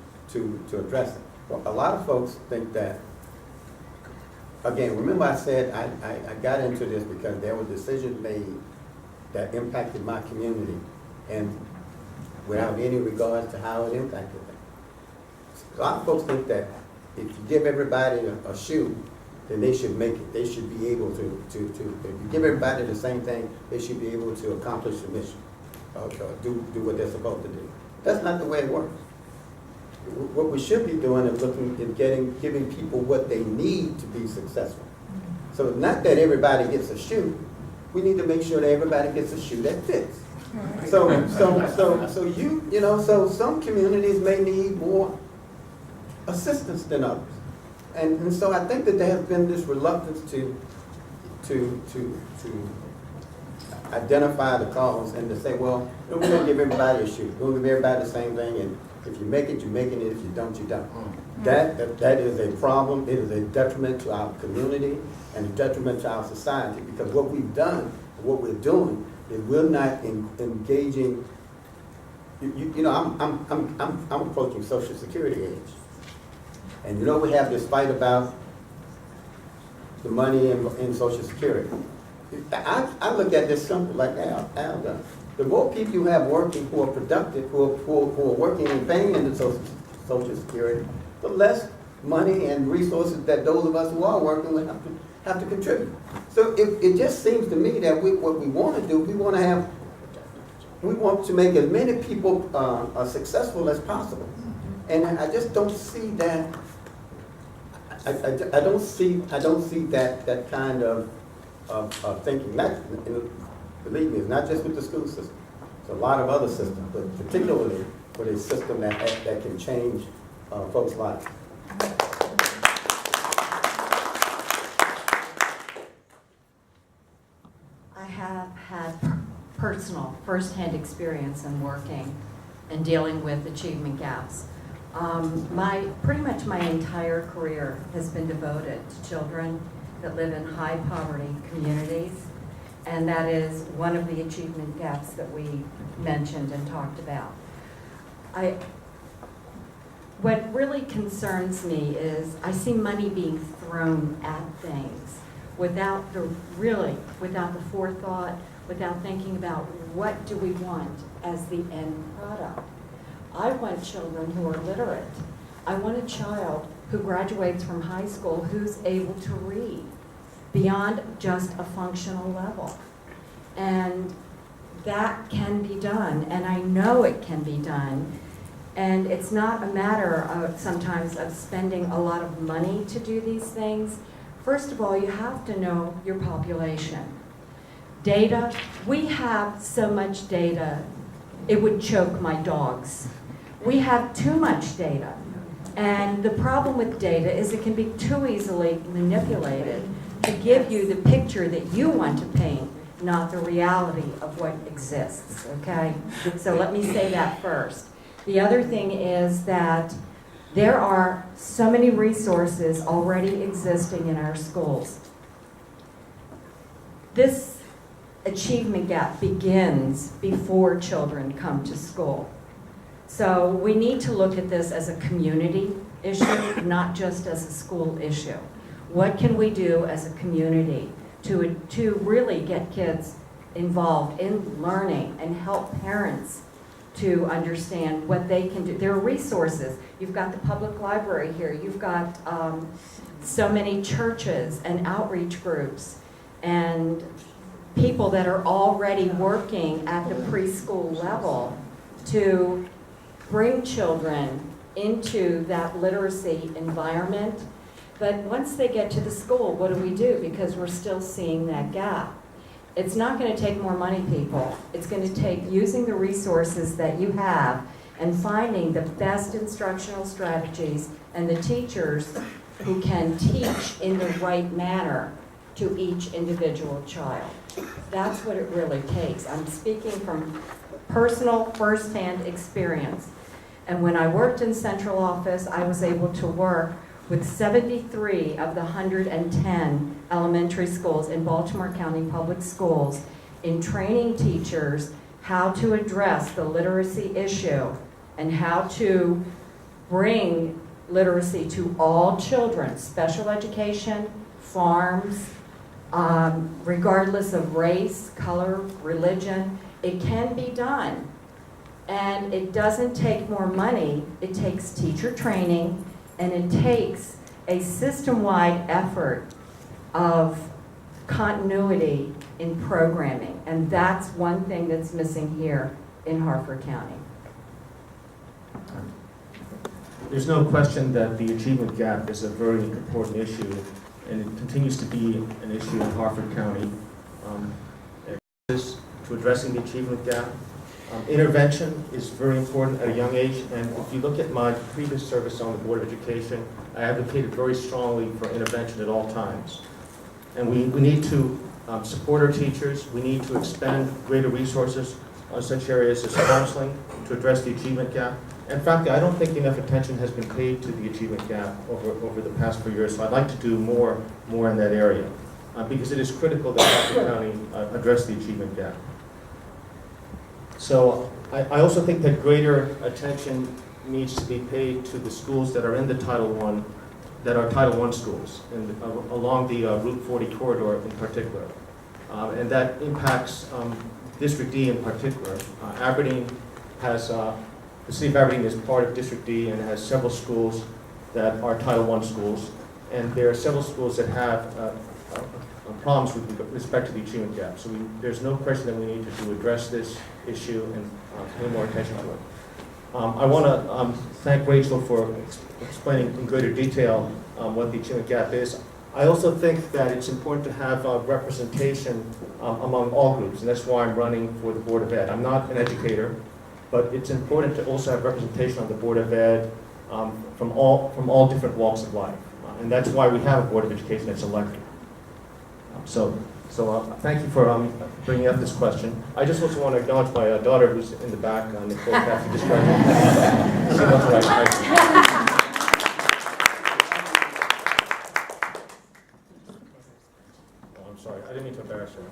address it. Well, a lot of folks think that, again, remember I said I got into this because there were decisions made that impacted my community, and without any regard to how it impacted them. A lot of folks think that if you give everybody a shoe, then they should make it. They should be able to if you give everybody the same thing, they should be able to accomplish the mission, or do what they're supposed to do. That's not the way it works. What we should be doing is looking at giving people what they need to be successful. So not that everybody gets a shoe, we need to make sure that everybody gets a shoe that fits. So some communities may need more assistance than others. And so I think that there has been this reluctance to identify the cause and to say, well, we're going to give everybody a shoe. We're going to give everybody the same thing, and if you make it, you're making it. If you don't, you don't. That is a problem. It is a detriment to our community and a detriment to our society, because what we've done, what we're doing, is we're not engaging. I'm approaching Social Security age, and we have this fight about the money in Social Security. I look at this simple, like Al does. The more people you have working who are productive, who are working and paying into Social Security, the less money and resources that those of us who are working will have to contribute. So it just seems to me that what we want to do, we want to make as many people successful as possible. And I just don't see that. I don't see that kind of thinking. Believe me, it's not just with the school system. It's a lot of other systems, but particularly with a system that can change folks' lives. I have had personal, first-hand experience in working and dealing with achievement gaps. Pretty much my entire career has been devoted to children that live in high poverty communities, and that is one of the achievement gaps that we mentioned and talked about. What really concerns me is I see money being thrown at things without the forethought, without thinking about what do we want as the end product. I want children who are literate. I want a child who graduates from high school who's able to read beyond just a functional level. And that can be done, and I know it can be done. And it's not a matter of sometimes of spending a lot of money to do these things. First of all, you have to know your population. Data, we have so much data, it would choke my dogs. We have too much data. And the problem with data is it can be too easily manipulated to give you the picture that you want to paint, not the reality of what exists, okay? So let me say that first. The other thing is that there are so many resources already existing in our schools. This achievement gap begins before children come to school. So we need to look at this as a community issue, not just as a school issue. What can we do as a community to really get kids involved in learning and help parents to understand what they can do? There are resources. You've got the public library here. You've got so many churches and outreach groups and people that are already working at the preschool level to bring children into that literacy environment. But once they get to the school, what do we do? Because we're still seeing that gap. It's not going to take more money, people. It's going to take using the resources that you have and finding the best instructional strategies and the teachers who can teach in the right manner to each individual child. That's what it really takes. I'm speaking from personal, first-hand experience. And when I worked in central office, I was able to work with 73 of the 110 elementary schools in Baltimore County Public Schools in training teachers how to address the literacy issue and how to bring literacy to all children, special education, farms, regardless of race, color, religion. It can be done. And it doesn't take more money, it takes teacher training, and it takes a system-wide effort of continuity in programming. And that's one thing that's missing here in Harford County. There's no question that the achievement gap is a very important issue, and it continues to be an issue in Harford County. To addressing the achievement gap. Intervention is very important at a young age, and if you look at my previous service on the Board of Education, I advocated very strongly for intervention at all times. And we need to support our teachers, we need to expend greater resources on such areas as counseling to address the achievement gap. And frankly, I don't think enough attention has been paid to the achievement gap over the past few years, so I'd like to do more in that area, because it is critical that Harford County address the achievement gap. So I also think that greater attention needs to be paid to the schools that are in the Title I, that are Title I schools, and along the Route 40 corridor in particular. And that impacts District D in particular. Aberdeen has, the city of Aberdeen is part of District D and has several schools that are Title I schools. And there are several schools that have problems with respect to the achievement gap. So there's no question that we need to address this issue and pay more attention to it. I want to thank Rachel for explaining in greater detail what the achievement gap is. I also think that it's important to have representation among all groups, and that's why I'm running for the Board of Ed. I'm not an educator, but it's important to also have representation on the Board of Ed from all different walks of life. And that's why we have a Board of Education that's elected. So thank you for bringing up this question. I just also want to acknowledge my daughter who's in the back, Nicole Kaff, who just graduated. She was right. Oh, I'm sorry. I didn't mean to embarrass her.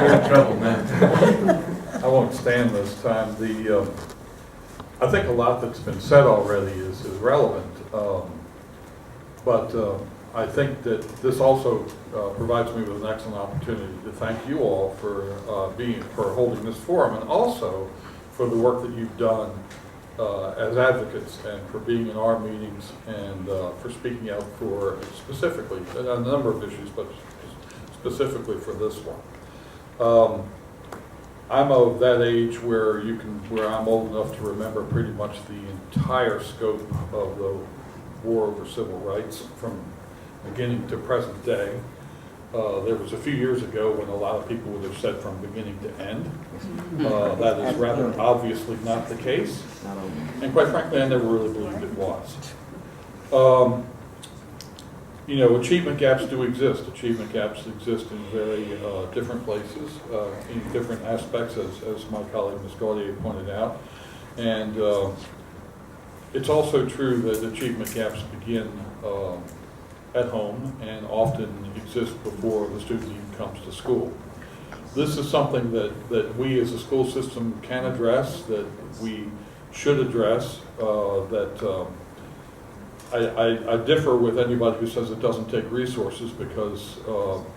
You're in trouble, man. I won't stand this time. I think a lot that's been said already is relevant, but I think that this also provides me with an excellent opportunity to thank you all for holding this forum, and also for the work that you've done as advocates and for being in our meetings and for speaking out for specifically a number of issues, but specifically for this one. I'm of that age where I'm old enough to remember pretty much the entire scope of the war over civil rights from beginning to present day. There was a few years ago when a lot of people would have said from beginning to end. That is rather obviously not the case. And quite frankly, I never really believed it was. Achievement gaps do exist. Achievement gaps exist in very different places, in different aspects, as my colleague Ms. Gauthier pointed out. And it's also true that achievement gaps begin at home and often exist before the student even comes to school. This is something that we as a school system can address, that we should address, I differ with anybody who says it doesn't take resources, because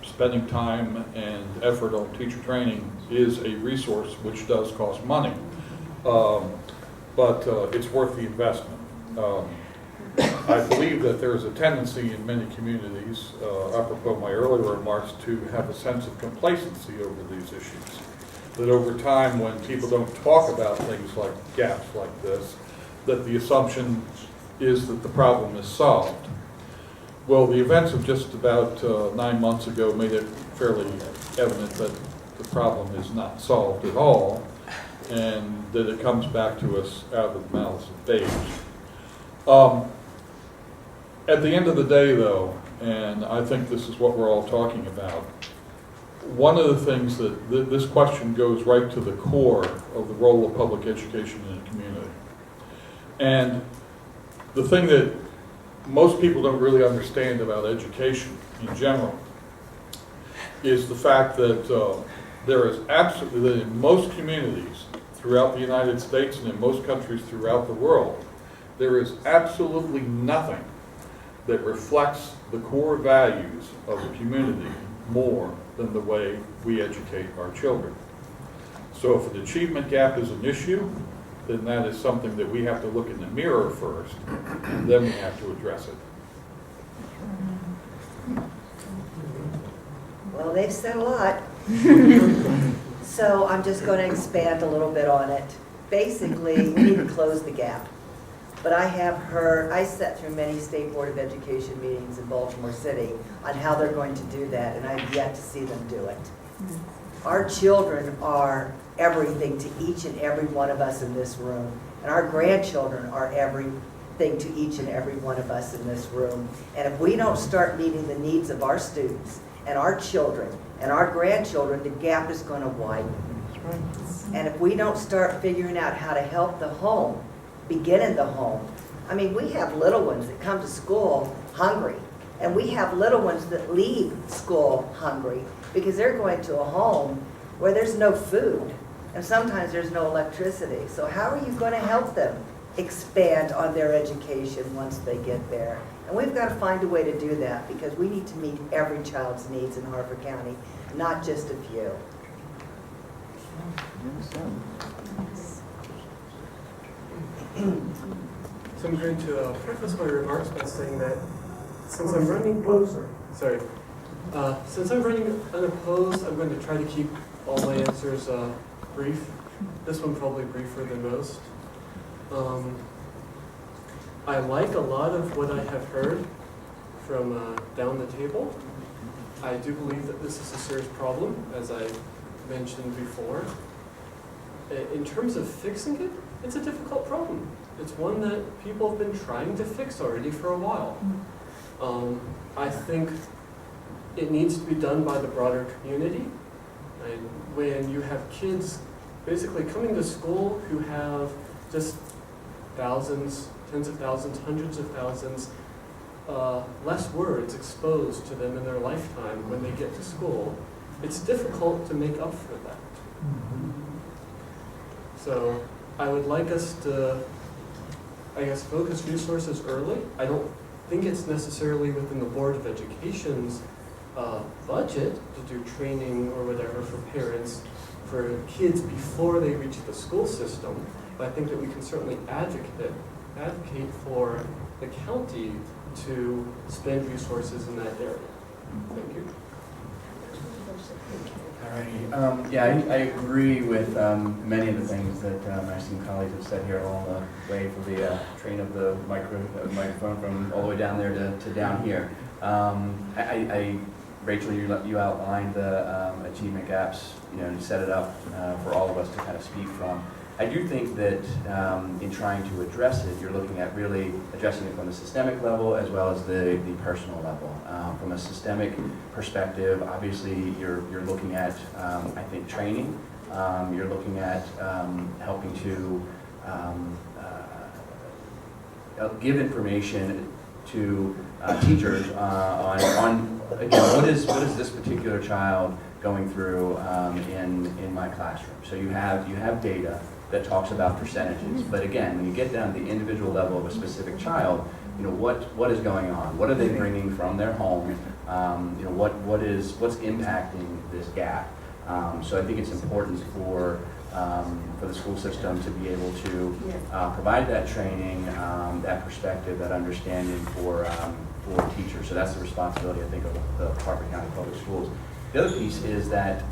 spending time and effort on teacher training is a resource which does cost money, but it's worth the investment. I believe that there is a tendency in many communities, apropos my earlier remarks, to have a sense of complacency over these issues. That over time, when people don't talk about things like gaps like this, that the assumption is that the problem is solved. Well, the events of just about 9 months ago made it fairly evident that the problem is not solved at all, and that it comes back to us out of the mouths of babes. At the end of the day, though, and I think this is what we're all talking about, one of the things that this question goes right to the core of the role of public education in a community. And the thing that most people don't really understand about education in general is the fact that there is absolutely, that in most communities throughout the United States and in most countries throughout the world, there is absolutely nothing that reflects the core values of the community more than the way we educate our children. So if an achievement gap is an issue, then that is something that we have to look in the mirror first, and then we have to address it. Well, they've said a lot. So I'm just going to expand a little bit on it. Basically, we need to close the gap. But I have heard, I sat through many State Board of Education meetings in Baltimore City on how they're going to do that, and I've yet to see them do it. Our children are everything to each and every one of us in this room, and our grandchildren are everything to each and every one of us in this room. And if we don't start meeting the needs of our students and our children and our grandchildren, the gap is going to widen. And if we don't start figuring out how to help the home, begin in the home. I mean, we have little ones that come to school hungry, and we have little ones that leave school hungry because they're going to a home where there's no food, and sometimes there's no electricity. So how are you going to help them expand on their education once they get there? And we've got to find a way to do that, because we need to meet every child's needs in Harford County, not just a few. So I'm going to preface my remarks by saying that since I'm running unopposed, I'm going to try to keep all my answers brief. This one probably briefer than most. I like a lot of what I have heard from down the table. I do believe that this is a serious problem, as I mentioned before. In terms of fixing it, it's a difficult problem. It's one that people have been trying to fix already for a while. I think it needs to be done by the broader community. And when you have kids basically coming to school who have just thousands, tens of thousands, hundreds of thousands, less words exposed to them in their lifetime when they get to school, it's difficult to make up for that. So I would like us to, I guess, focus resources early. I don't think it's necessarily within the Board of Education's budget to do training or whatever for parents, for kids before they reach the school system, but I think that we can certainly advocate for the county to spend resources in that area. Thank you. Alrighty. Yeah, I agree with many of the things that my esteemed colleagues have said here along the way for the train of the microphone from all the way down there to down here. Rachel, you outlined the achievement gaps. You set it up for all of us to kind of speak from. I do think that in trying to address it, you're looking at really addressing it from the systemic level as well as the personal level. From a systemic perspective, obviously you're looking at, I think, training. You're looking at helping to give information to teachers on again, what is this particular child going through in my classroom. So you have data that talks about percentages, but again, when you get down to the individual level of a specific child, what is going on? What are they bringing from their home? What's impacting this gap? So I think it's important for the school system to be able to provide that training, that perspective, that understanding for teachers. So that's the responsibility, I think, of the Harford County Public Schools. The other piece is that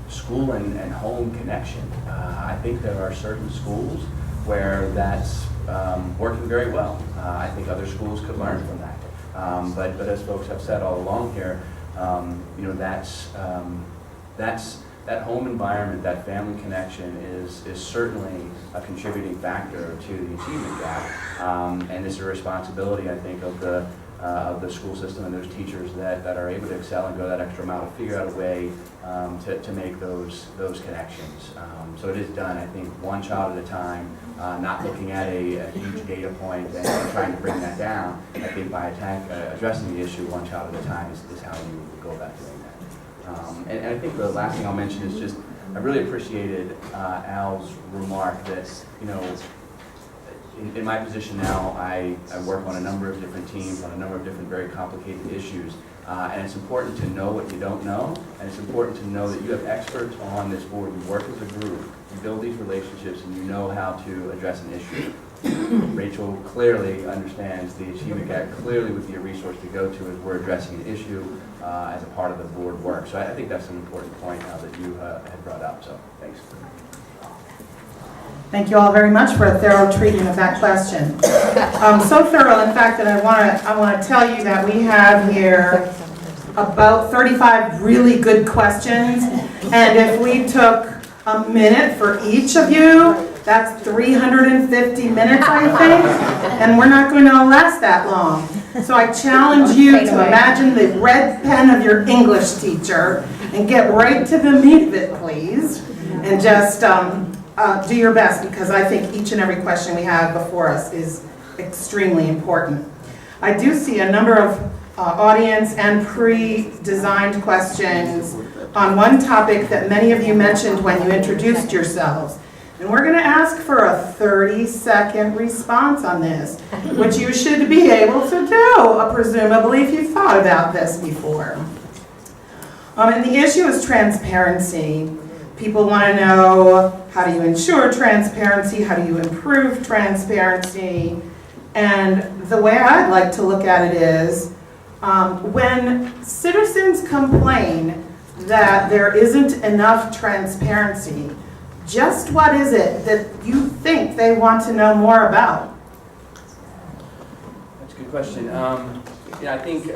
school and home connection. I think there are certain schools where that's working very well. I think other schools could learn from that. But as folks have said all along here, that home environment, that family connection is certainly a contributing factor to the achievement gap. And it's a responsibility, I think, of the of the school system and those teachers that are able to excel and go that extra mile to figure out a way to make those connections. So it is done, I think, one child at a time, not looking at a huge data point and trying to bring that down. I think by addressing the issue one child at a time is how you go about doing that. And I think the last thing I'll mention is just, I really appreciated Al's remark that, you know, in my position now, I work on a number of different teams, on a number of different very complicated issues. And it's important to know what you don't know, and it's important to know that you have experts on this board. You work as a group, you build these relationships, and you know how to address an issue. Rachel clearly understands the achievement gap, clearly would be a resource to go to as we're addressing an issue as a part of the board work. So I think that's an important point now that you had brought up, so thanks. Thank you all very much for a thorough treatment of that question. So thorough, in fact, that I want to tell you that we have here about 35 really good questions, and if we took a minute for each of you, that's 350 minutes, I think, and we're not going to last that long. So I challenge you to imagine the red pen of your English teacher and get right to the meat of it, please, and just do your best, because I think each and every question we have before us is extremely important. I do see a number of audience and pre-designed questions on one topic that many of you mentioned when you introduced yourselves. And we're going to ask for a 30-second response on this, which you should be able to do, presumably, if you've thought about this before. And the issue is transparency. People want to know, how do you ensure transparency? How do you improve transparency? And the way I'd like to look at it is, when citizens complain that there isn't enough transparency, just what is it that you think they want to know more about? That's a good question. Yeah, I think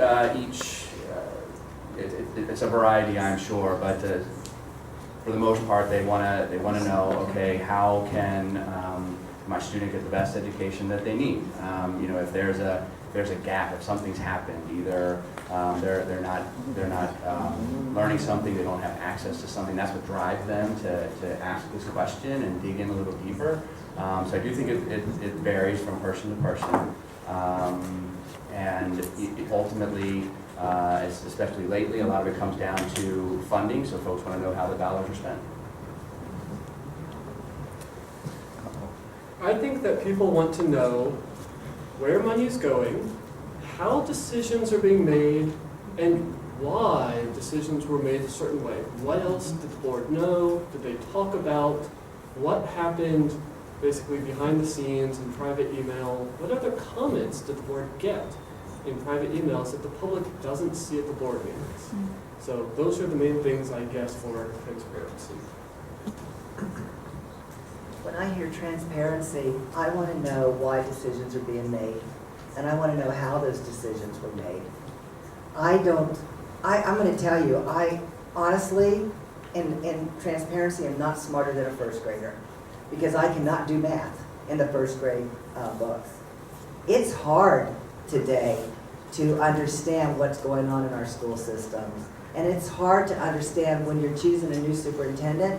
it's a variety, I'm sure, but for the most part, they want to know, okay, how can my student get the best education that they need? You know, if there's a gap, if something's happened, either they're not learning something, they don't have access to something, that's what drives them to ask this question and dig in a little deeper. So I do think it varies from person to person, and ultimately, especially lately, a lot of it comes down to funding, so folks want to know how the dollars are spent. I think that people want to know where money is going, how decisions are being made, and why decisions were made a certain way. What else did the board know? Did they talk about what happened basically behind the scenes in private email? What other comments did the board get in private emails that the public doesn't see at the board meetings? So those are the main things, I guess, for transparency. When I hear transparency, I want to know why decisions are being made, and I want to know how those decisions were made. I'm going to tell you, I honestly, in transparency, am not smarter than a first grader, because I cannot do math in the first grade books. It's hard today to understand what's going on in our school systems, and it's hard to understand when you're choosing a new superintendent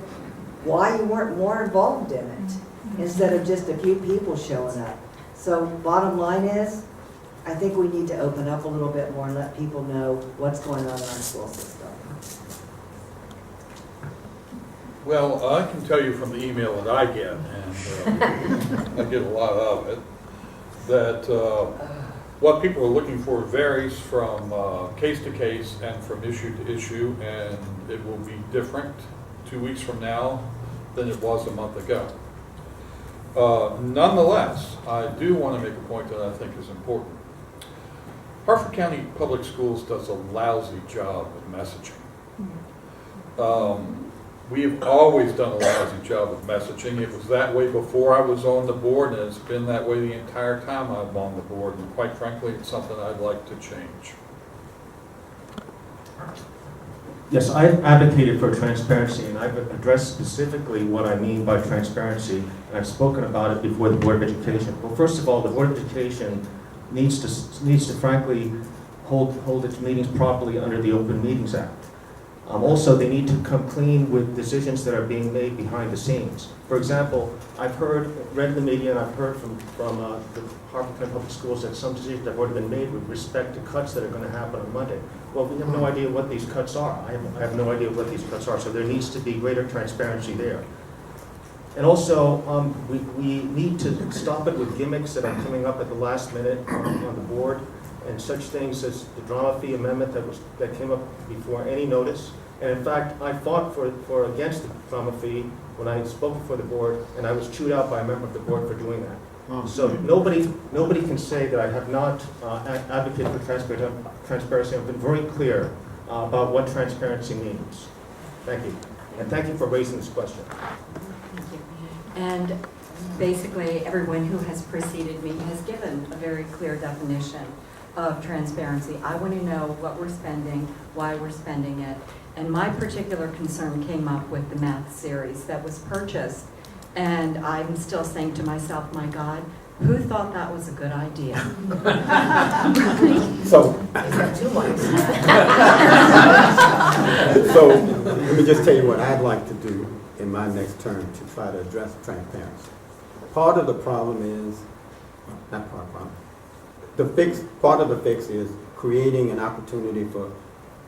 why you weren't more involved in it instead of just a few people showing up. So bottom line is, I think we need to open up a little bit more and let people know what's going on in our school system. Well, I can tell you from the email that I get, and I get a lot of it, that what people are looking for varies from case to case and from issue to issue, and it will be different 2 weeks from now than it was a month ago. Nonetheless, I do want to make a point that I think is important. Harford County Public Schools does a lousy job of messaging. We have always done a lousy job of messaging. It was that way before I was on the board, and it's been that way the entire time I'm on the board, and quite frankly, it's something I'd like to change. Yes, I've advocated for transparency, and I've addressed specifically what I mean by transparency, and I've spoken about it before the Board of Education. Well, first of all, the Board of Education needs to frankly hold its meetings properly under the Open Meetings Act. Also, they need to come clean with decisions that are being made behind the scenes. For example, I've read in the media, and I've heard from the Harford County Public Schools that some decisions have already been made with respect to cuts that are going to happen on Monday. Well, we have no idea what these cuts are. I have no idea what these cuts are, so there needs to be greater transparency there. And also, we need to stop it with gimmicks that are coming up at the last minute on the board, and such things as the drama fee amendment that came up before any notice. And in fact, I fought for against the drama fee when I spoke before the board, and I was chewed out by a member of the board for doing that. So nobody can say that I have not advocated for transparency. I've been very clear about what transparency means. Thank you. And thank you for raising this question. Thank you. And basically, everyone who has preceded me has given a very clear definition of transparency. I want to know what we're spending, why we're spending it. And my particular concern came up with the math series that was purchased. And I'm still saying to myself, my God, who thought that was a good idea? So, so let me just tell you what I'd like to do in my next term to try to address transparency. Part of the problem is, not part of the problem, part of the fix is creating an opportunity for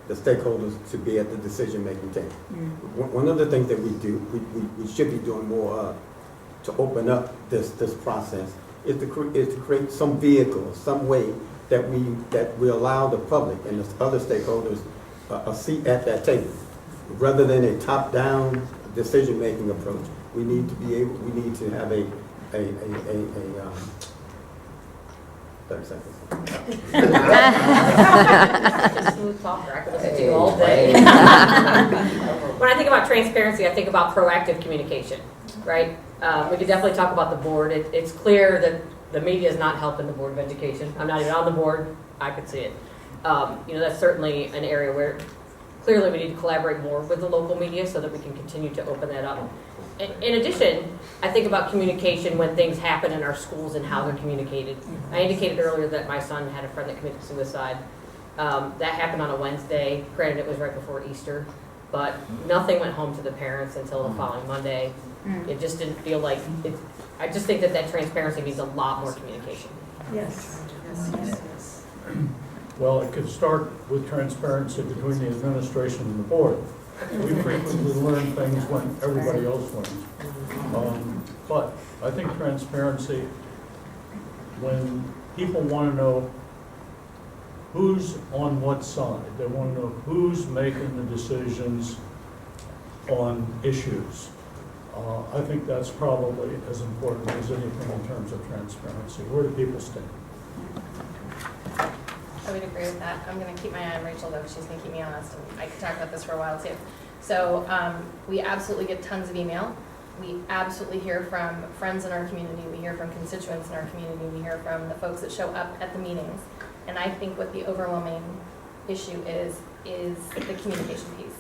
the stakeholders to be at the decision-making table. One of the things that we do, we should be doing more of to open up this process is to create some vehicle, some way that we allow the public and the other stakeholders a seat at that table. Rather than a top-down decision-making approach, we need to have a 30 seconds. Smooth talker. I could listen to you all day. When I think about transparency, I think about proactive communication, right? We could definitely talk about the board. It's clear that the media is not helping the Board of Education. I'm not even on the board. I could see it. That's certainly an area where clearly we need to collaborate more with the local media so that we can continue to open that up. In addition, I think about communication when things happen in our schools and how they're communicated. I indicated earlier that my son had a friend that committed suicide. That happened on a Wednesday. Granted, it was right before Easter, but nothing went home to the parents until the following Monday. It just didn't feel like it. I just think that transparency means a lot more communication. Yes. Well, it could start with transparency between the administration and the board. We frequently learn things when everybody else learns. But I think transparency, when people want to know who's on what side, they want to know who's making the decisions on issues. I think that's probably as important as anything in terms of transparency. Where do people stand? I would agree with that. I'm going to keep my eye on Rachel, though, because she's going to keep me honest, and I could talk about this for a while, too. So we absolutely get tons of email. We absolutely hear from friends in our community. We hear from constituents in our community. We hear from the folks that show up at the meetings. And I think what the overwhelming issue is the communication piece.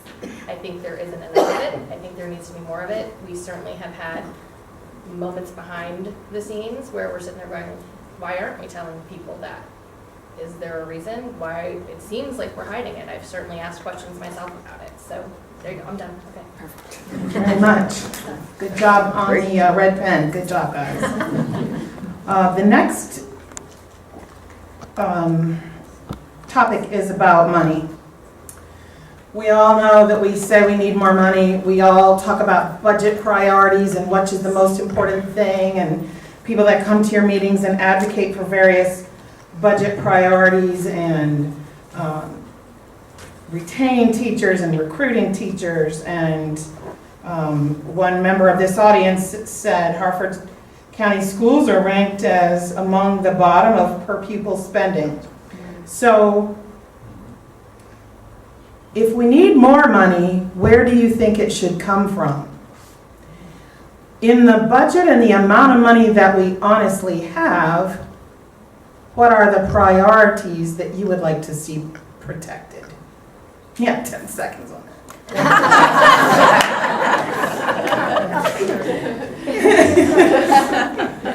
I think there isn't enough of it. I think there needs to be more of it. We certainly have had moments behind the scenes where we're sitting there going, why aren't we telling people that? Is there a reason why it seems like we're hiding it? I've certainly asked questions myself about it. So there you go, I'm done. Okay. Perfect. Very much. Good job on the red pen. Good job, guys. The next topic is about money. We all know that we say we need more money. We all talk about budget priorities and what is the most important thing, and people that come to your meetings and advocate for various budget priorities and retain teachers and recruiting teachers. And one member of this audience said Harford County schools are ranked as among the bottom of per pupil spending. So if we need more money, where do you think it should come from? In the budget and the amount of money that we honestly have, what are the priorities that you would like to see protected? Yeah, 10 seconds on that.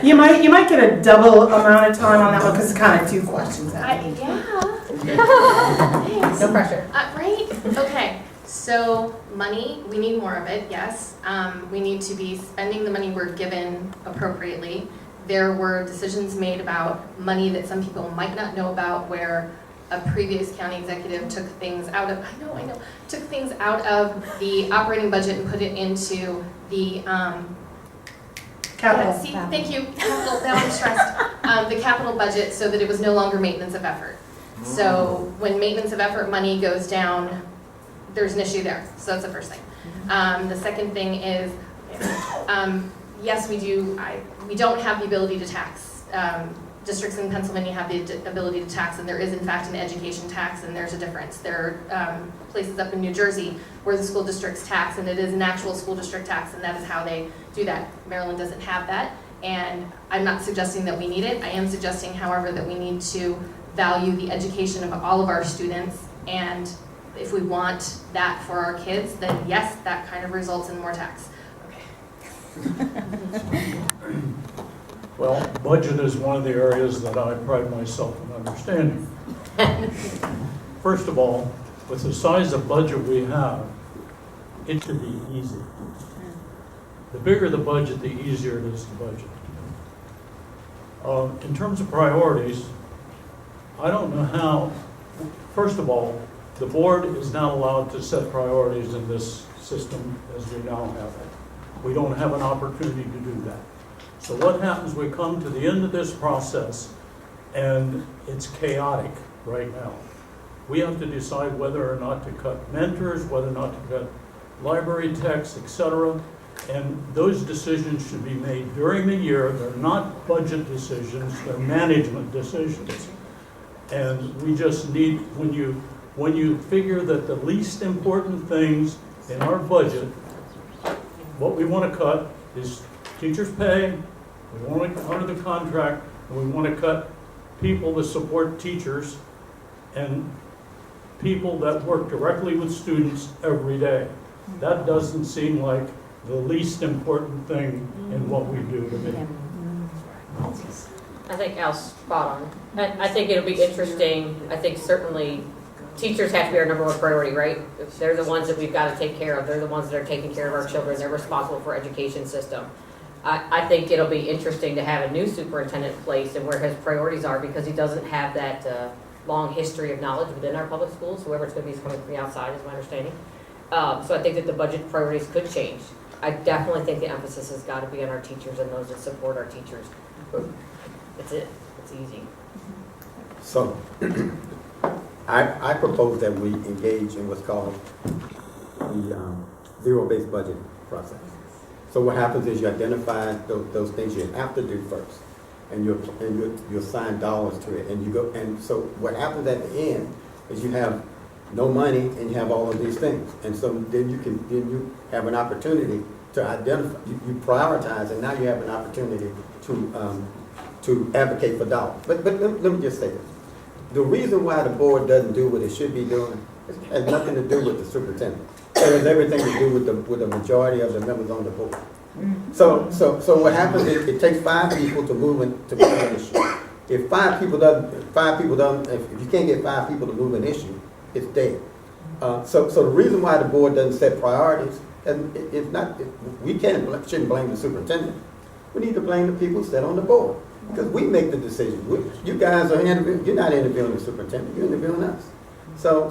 You might get a double amount of time on that one because it's kind of two questions. Yeah. No pressure. Right? Okay. So money, we need more of it, yes. We need to be spending the money we're given appropriately. There were decisions made about money that some people might not know about where a previous county executive took things out of, took things out of the operating budget and put it into the, Capital. see, thank you, capital, now I'm stressed. The capital budget so that it was no longer maintenance of effort. So when maintenance of effort money goes down, there's an issue there. So that's the first thing. The second thing is, yes, we don't have the ability to tax. Districts in Pennsylvania have the ability to tax, and there is in fact an education tax, and there's a difference. There are places up in New Jersey where the school districts tax, and it is an actual school district tax, and that is how they do that. Maryland doesn't have that, and I'm not suggesting that we need it. I am suggesting, however, that we need to value the education of all of our students, and if we want that for our kids, then yes, that kind of results in more tax. Well, budget is one of the areas that I pride myself in understanding. First of all, with the size of budget we have, it should be easy. The bigger the budget, the easier it is to budget. In terms of priorities, I don't know how, first of all, the board is not allowed to set priorities in this system as we now have it. We don't have an opportunity to do that. So what happens, we come to the end of this process and it's chaotic right now. We have to decide whether or not to cut mentors, whether or not to cut library techs, etc. And those decisions should be made during the year. They're not budget decisions, they're management decisions. And we just need, when you figure that the least important things in our budget, what we want to cut is teachers' pay, we want to honor the contract, and we want to cut people that support teachers and people that work directly with students every day. That doesn't seem like the least important thing in what we do to me. I think Al's spot on. I think it'll be interesting. I think certainly teachers have to be our number one priority, right? If they're the ones that we've got to take care of. They're the ones that are taking care of our children. They're responsible for our education system. I think it'll be interesting to have a new superintendent in place and where his priorities are, because he doesn't have that long history of knowledge within our public schools. Whoever it's going to be is coming from the outside, is my understanding. So I think that the budget priorities could change. I definitely think the emphasis has got to be on our teachers and those that support our teachers. That's it. It's easy. So, I propose that we engage in what's called the zero-based budget process. So what happens is you identify those things you have to do first, and you assign dollars to it, and you go. And so what happens at the end is you have no money and you have all of these things, and so then you have an opportunity to identify. You prioritize, and now you have an opportunity to advocate for dollars. But let me just say this. The reason why the board doesn't do what it should be doing has nothing to do with the superintendent. It has everything to do with the majority of the members on the board. So what happens is it takes 5 people to move an issue. If 5 people don't, if you can't get 5 people to move an issue, it's dead. So the reason why the board doesn't set priorities, and it's not, shouldn't blame the superintendent. We need to blame the people who sit on the board, because we make the decisions. You guys are interviewing. You're not interviewing the superintendent. You're interviewing us. So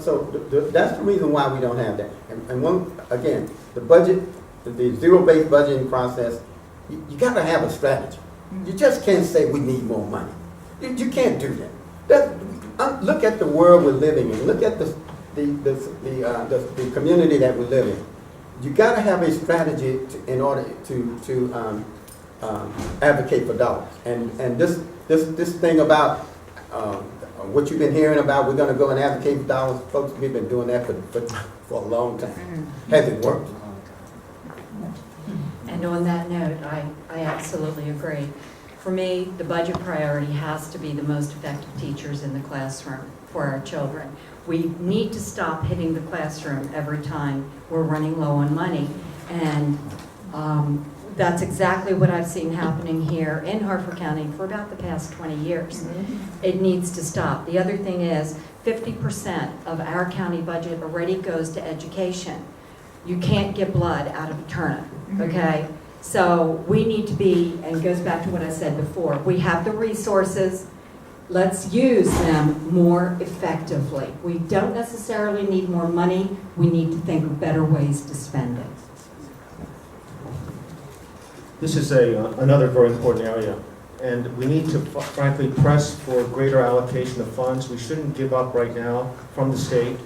that's the reason why we don't have that. And one, again, the budget, the zero-based budgeting process, you got to have a strategy. You just can't say we need more money. You can't do that. Look at the world we're living in. Look at the community that we live in. You got to have a strategy in order to advocate for dollars. And this thing about what you've been hearing about, we're going to go and advocate for dollars, folks, we've been doing that for a long time. Has it worked? And on that note, I absolutely agree. For me, the budget priority has to be the most effective teachers in the classroom for our children. We need to stop hitting the classroom every time we're running low on money. And That's exactly what I've seen happening here in Harford County for about the past 20 years. It needs to stop. The other thing is 50% of our county budget already goes to education. You can't get blood out of a turnip, okay? So we need to be, and it goes back to what I said before, we have the resources, let's use them more effectively. We don't necessarily need more money, we need to think of better ways to spend it. This is another very important area, and we need to frankly press for greater allocation of funds. We shouldn't give up right now from the state.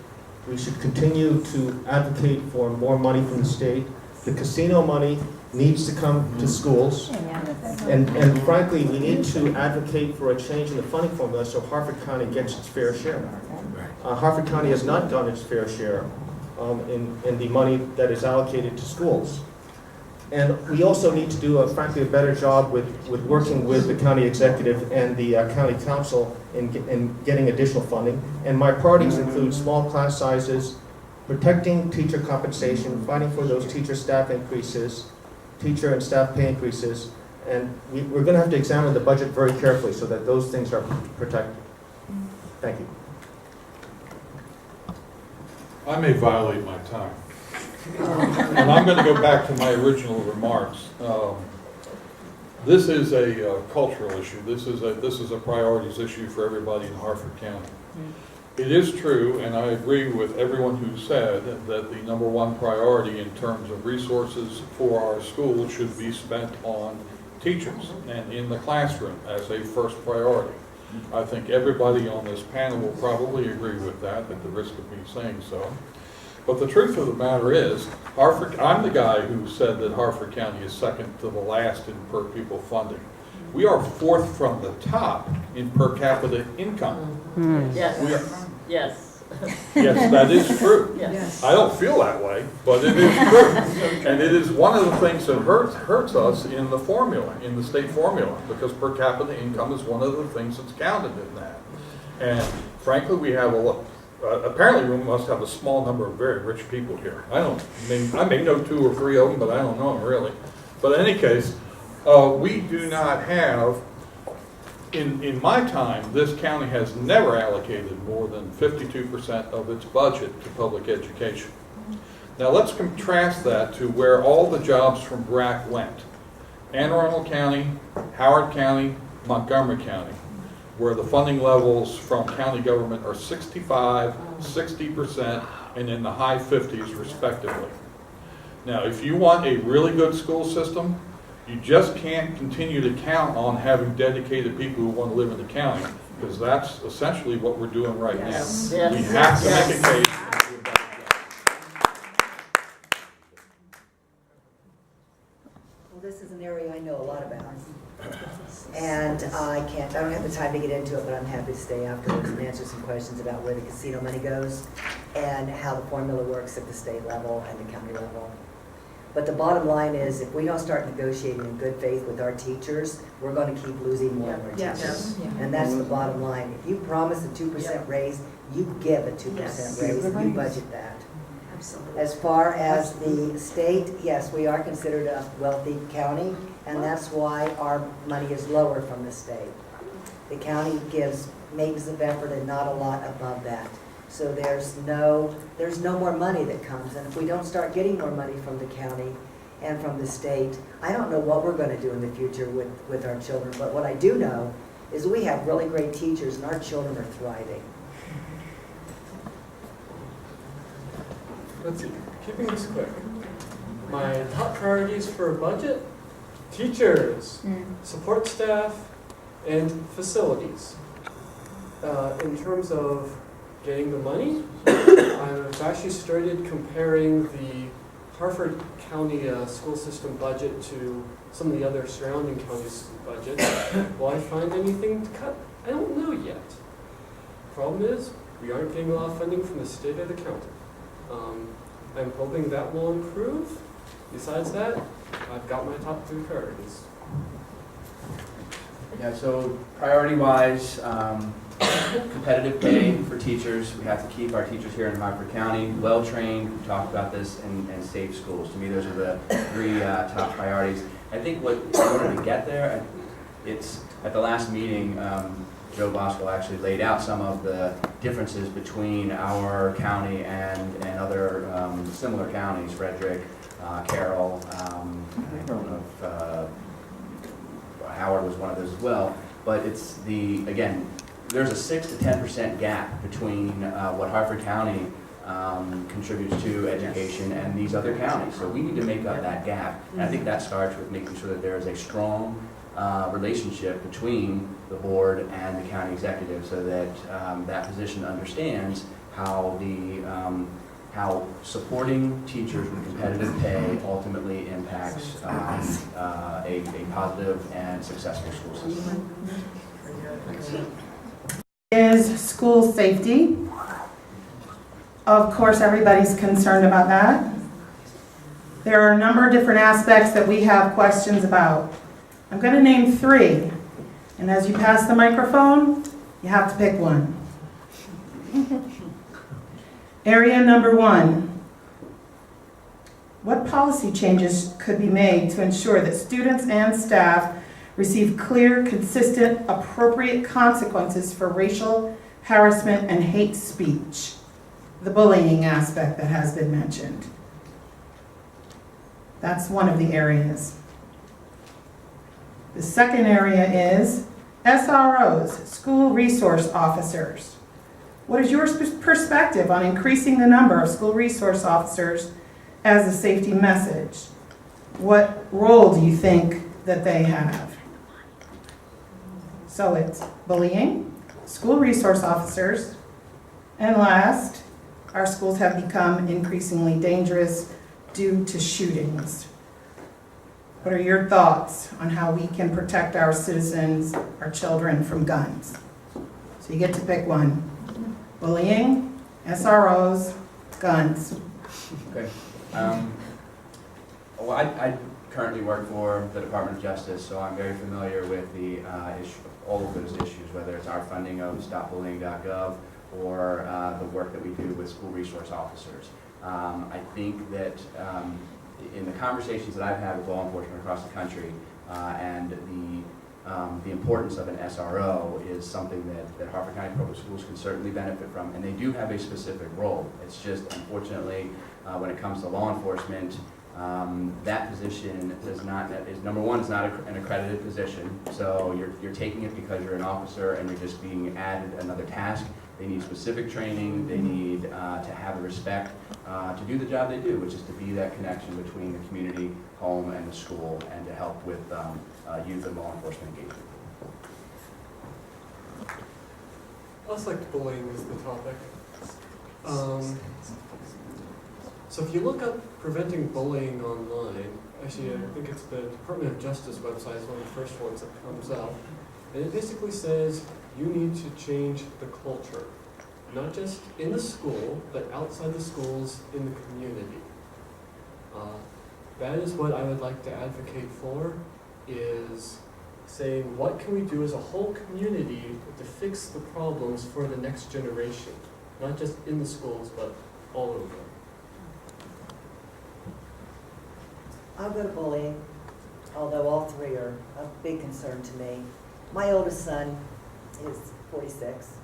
We should continue to advocate for more money from the state. The casino money needs to come to schools, and frankly, we need to advocate for a change in the funding formula so Harford County gets its fair share. Harford County has not done its fair share in the money that is allocated to schools. And we also need to do, frankly, a better job with working with the county executive and the county council in getting additional funding. And my priorities include small class sizes, protecting teacher compensation, fighting for those teacher staff increases, teacher and staff pay increases, and we're going to have to examine the budget very carefully so that those things are protected. Thank you. I may violate my time. And I'm going to go back to my original remarks. This is a cultural issue. This is a priorities issue for everybody in Harford County. It is true, and I agree with everyone who said that the number one priority in terms of resources for our schools should be spent on teachers and in the classroom as a first priority. I think everybody on this panel will probably agree with that, at the risk of me saying so. But the truth of the matter is, I'm the guy who said that Harford County is second to the last in per pupil funding. We are fourth from the top in per capita income. Yes. Yes. Yes, that is true. Yes. I don't feel that way, but it is true. And it is one of the things that hurts us in the formula, in the state formula, because per capita income is one of the things that's counted in that. And frankly, we have apparently we must have a small number of very rich people here. I may know 2 or 3 of them, but I don't know them really. But in any case, we do not have, in my time, this county has never allocated more than 52% of its budget to public education. Now let's contrast that to where all the jobs from BRAC went. Anne Arundel County, Howard County, Montgomery County, where the funding levels from county government are 65, 60%, and in the high 50s respectively. Now, if you want a really good school system, you just can't continue to count on having dedicated people who want to live in the county, because that's essentially what we're doing right now. Yes. We have to make a case. Well, this is an area I know a lot about. And I don't have the time to get into it, but I'm happy to stay afterwards and answer some questions about where the casino money goes and how the formula works at the state level and the county level. But the bottom line is, if we don't start negotiating in good faith with our teachers, we're going to keep losing more and more teachers. And that's the bottom line. If you promise a 2% raise, you give a 2% raise, and you budget that. Absolutely. As far as the state, yes, we are considered a wealthy county, and that's why our money is lower from the state. The county makes an effort and not a lot above that. So there's no more money that comes, and if we don't start getting more money from the county and from the state, I don't know what we're going to do in the future with our children. But what I do know is we have really great teachers, and our children are thriving. Let's see, keeping this quick. My top priorities for budget: teachers, support staff, and facilities. In terms of getting the money, I've actually started comparing the Harford County school system budget to some of the other surrounding counties' budgets. Will I find anything to cut? I don't know yet. Problem is, we aren't getting a lot of funding from the state or the county. I'm hoping that will improve. Besides that, I've got my top 3 priorities. Yeah, so priority-wise, competitive pay for teachers. We have to keep our teachers here in Harford County well-trained. We talked about this, and safe schools. To me, those are the 3 top priorities. I think what, in order to get there, it's, at the last meeting, Joe Bosco actually laid out some of the differences between our county and other similar counties, Frederick, Carroll, I don't know if Howard was one of those as well, but it's the, again, there's a 6 to 10% gap between what Harford County contributes to education and these other counties. So we need to make up that gap. And I think that starts with making sure that there is a strong relationship between the board and the county executive, so that that position understands how how supporting teachers with competitive pay ultimately impacts a positive and successful school system. Is school safety. Of course, everybody's concerned about that. There are a number of different aspects that we have questions about. I'm going to name 3, and as you pass the microphone, you have to pick one. Area number 1. What policy changes could be made to ensure that students and staff receive clear, consistent, appropriate consequences for racial harassment and hate speech? The bullying aspect that has been mentioned. That's one of the areas. The second area is SROs, school resource officers. What is your perspective on increasing the number of school resource officers as a safety message? What role do you think that they have? So it's bullying, school resource officers, and last, our schools have become increasingly dangerous due to shootings. What are your thoughts on how we can protect our citizens, our children, from guns? So you get to pick one. Bullying, SROs, guns. Okay. Well, I currently work for the Department of Justice, so I'm very familiar with the all of those issues, whether it's our funding of stopbullying.gov or the work that we do with school resource officers. I think that in the conversations that I've had with law enforcement across the country, and the importance of an SRO is something that Harford County Public Schools can certainly benefit from, and they do have a specific role. It's just, unfortunately, when it comes to law enforcement, that position is number one, it's not an accredited position, so you're taking it because you're an officer and you're just being added another task. They need specific training, they need to have the respect to do the job they do, which is to be that connection between the community, home, and the school, and to help with youth and law enforcement engagement. Less like bullying is the topic. So if you look up preventing bullying online, actually I think it's the Department of Justice website, is one of the first ones that comes out. And it basically says you need to change the culture, not just in the school, but outside the schools, in the community. That is what I would like to advocate for, is saying what can we do as a whole community to fix the problems for the next generation, not just in the schools, but all over. I'll go to bullying, although all 3 are a big concern to me. My oldest son is 46,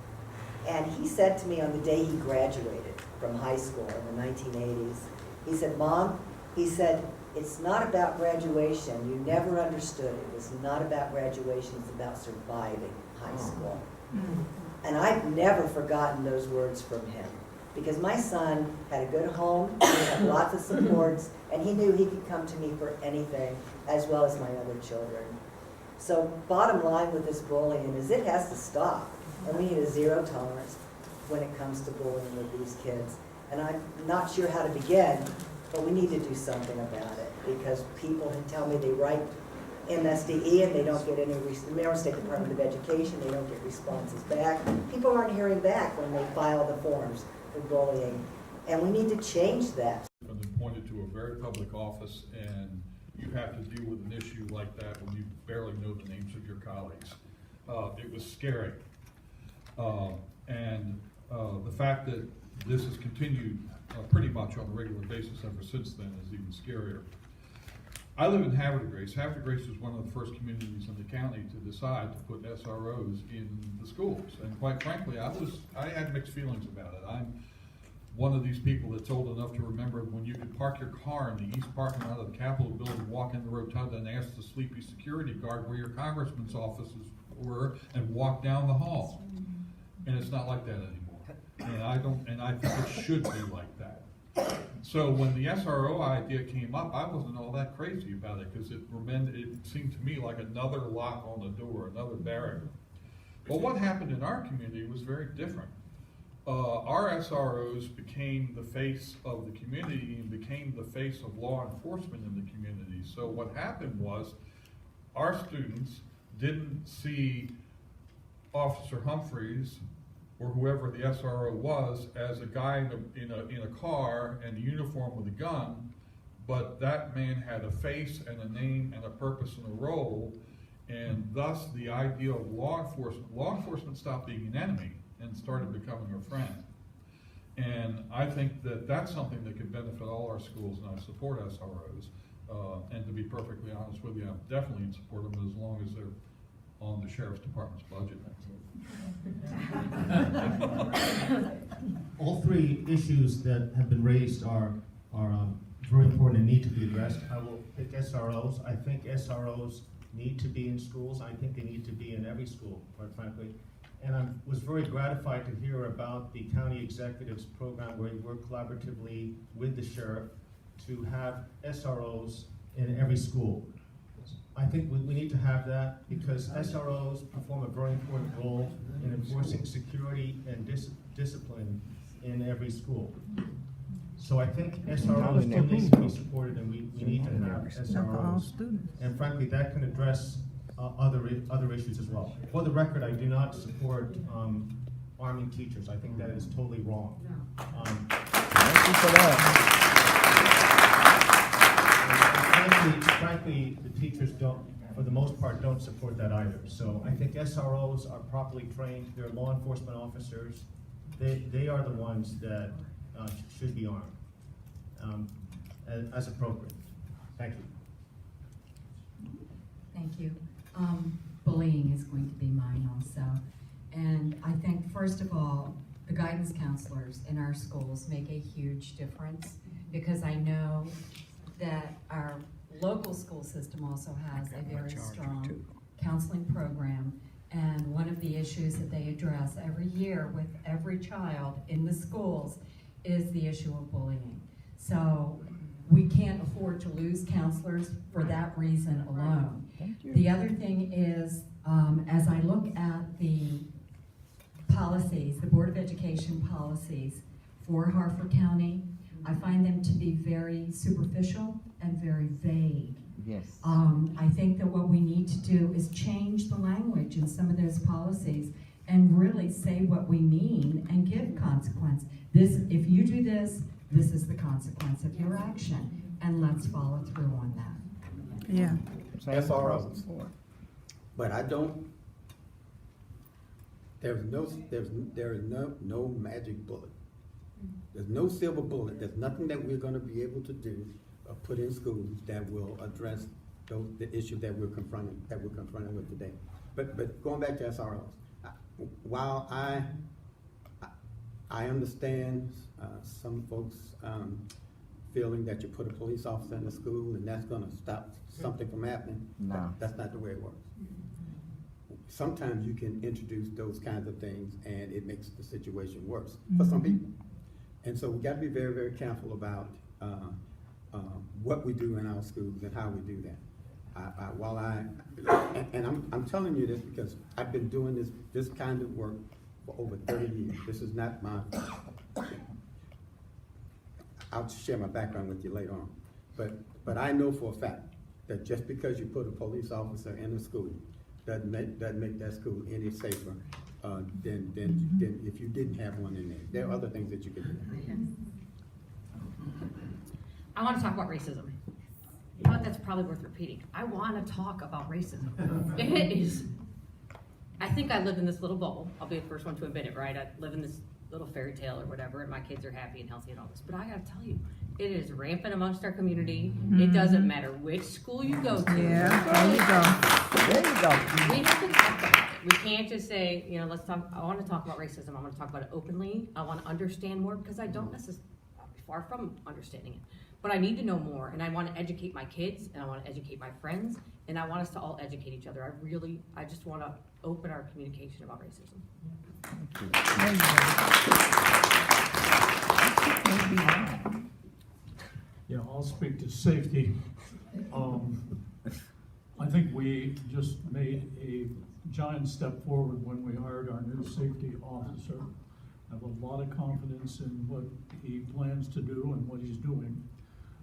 and he said to me on the day he graduated from high school in the 1980s, he said, "Mom," he said, "it's not about graduation. You never understood. It was not about graduation. It's about surviving high school." And I've never forgotten those words from him, because my son had a good home, he had lots of supports, and he knew he could come to me for anything, as well as my other children. So bottom line with this bullying is it has to stop, and we need a zero tolerance when it comes to bullying with these kids. And I'm not sure how to begin, but we need to do something about it, because people tell me they write MSDE and they don't get any, the Maryland State Department of Education, they don't get responses back. People aren't hearing back when they file the forms for bullying, and we need to change that. I've been appointed to a very public office, and you have to deal with an issue like that when you barely know the names of your colleagues. It was scary. The fact that this has continued pretty much on a regular basis ever since then is even scarier. I live in Harford Grace. Harford Grace was one of the first communities in the county to decide to put SROs in the schools. And quite frankly, I had mixed feelings about it. I'm one of these people that's old enough to remember when you could park your car in the east parking lot of the Capitol building, walk in the rotunda and ask the sleepy security guard where your congressman's offices were and walk down the hall. And it's not like that anymore. And I think it should be like that. So when the SRO idea came up, I wasn't all that crazy about it because it seemed to me like another lock on the door, another barrier. But what happened in our community was very different. Our SROs became the face of the community and became the face of law enforcement in the community. So what happened was our students didn't see Officer Humphreys or whoever the SRO was as a guy in a car and a uniform with a gun, but that man had a face and a name and a purpose and a role, and thus the idea of law enforcement stopped being an enemy and started becoming a friend. And I think that that's something that could benefit all our schools, and I support SROs. And to be perfectly honest with you, I'm definitely in support of them as long as they're on the Sheriff's Department's budget. All three issues that have been raised are very important and need to be addressed. I will pick SROs. I think SROs need to be in schools. I think they need to be in every school, quite frankly. And I was very gratified to hear about the county executives program where you work collaboratively with the sheriff to have SROs in every school. I think we need to have that because SROs perform a very important role in enforcing security and discipline in every school. So I think SROs still need to be supported, and we need to have SROs. And frankly, that can address other issues as well. For the record, I do not support arming teachers. I think that is totally wrong. Thank you for that. Frankly, the teachers don't, for the most part, don't support that either. So I think SROs are properly trained. They're law enforcement officers. They are the ones that should be armed as appropriate. Thank you. Thank you. Bullying is going to be mine also. And I think, first of all, the guidance counselors in our schools make a huge difference because I know that our local school system also has a very strong counseling program. And one of the issues that they address every year with every child in the schools is the issue of bullying. So we can't afford to lose counselors for that reason alone. The other thing is, as I look at the policies, the Board of Education policies for Harford County, I find them to be very superficial and very vague. Yes. I think that what we need to do is change the language in some of those policies and really say what we mean and give consequence. If you do this, this is the consequence of your action, and let's follow through on that. Yeah. SROs. But I don't. There is no magic bullet. There's no silver bullet. There's nothing that we're going to be able to do or put in schools that will address the issue that we're confronting with today. But going back to SROs, while I understand some folks feeling that you put a police officer in the school and that's going to stop something from happening, No. that's not the way it works. Sometimes you can introduce those kinds of things and it makes the situation worse for some people. And so we got to be very, very careful about what we do in our schools and how we do that. I'm telling you this because I've been doing this kind of work for over 30 years. This is not my. I'll share my background with you later on, but I know for a fact that just because you put a police officer in a school doesn't make that school any safer than if you didn't have one in there. There are other things that you could do. I want to talk about racism. But that's probably worth repeating. I want to talk about racism. It is. I think I live in this little bubble. I'll be the first one to admit it, right? I live in this little fairy tale or whatever, and my kids are happy and healthy and all this. But I gotta tell you, it is rampant amongst our community. It doesn't matter which school you go to. Yeah, there you go. There you go. We have to talk about it. We can't just say, you know, let's talk, I want to talk about racism. I want to talk about it openly. I want to understand more because I don't necessarily, far from understanding it. But I need to know more, and I want to educate my kids, and I want to educate my friends, and I want us to all educate each other. I just want to open our communication about racism. Yeah, I'll speak to safety. I think we just made a giant step forward when we hired our new safety officer. I have a lot of confidence in what he plans to do and what he's doing.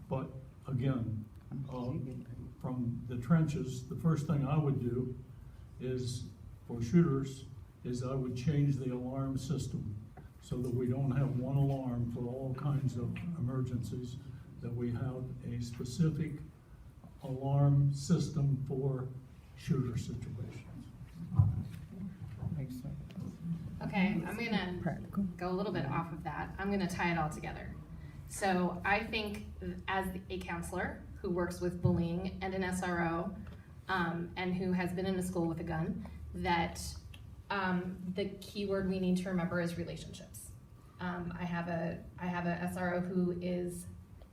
But again, from the trenches, the first thing I would do is, for shooters, is I would change the alarm system so that we don't have one alarm for all kinds of emergencies, that we have a specific alarm system for shooter situations. Makes sense. Okay, I'm gonna go a little bit off of that. I'm gonna tie it all together. So I think as a counselor who works with bullying and an SRO, and who has been in a school with a gun, that the key word we need to remember is relationships. I have a SRO who is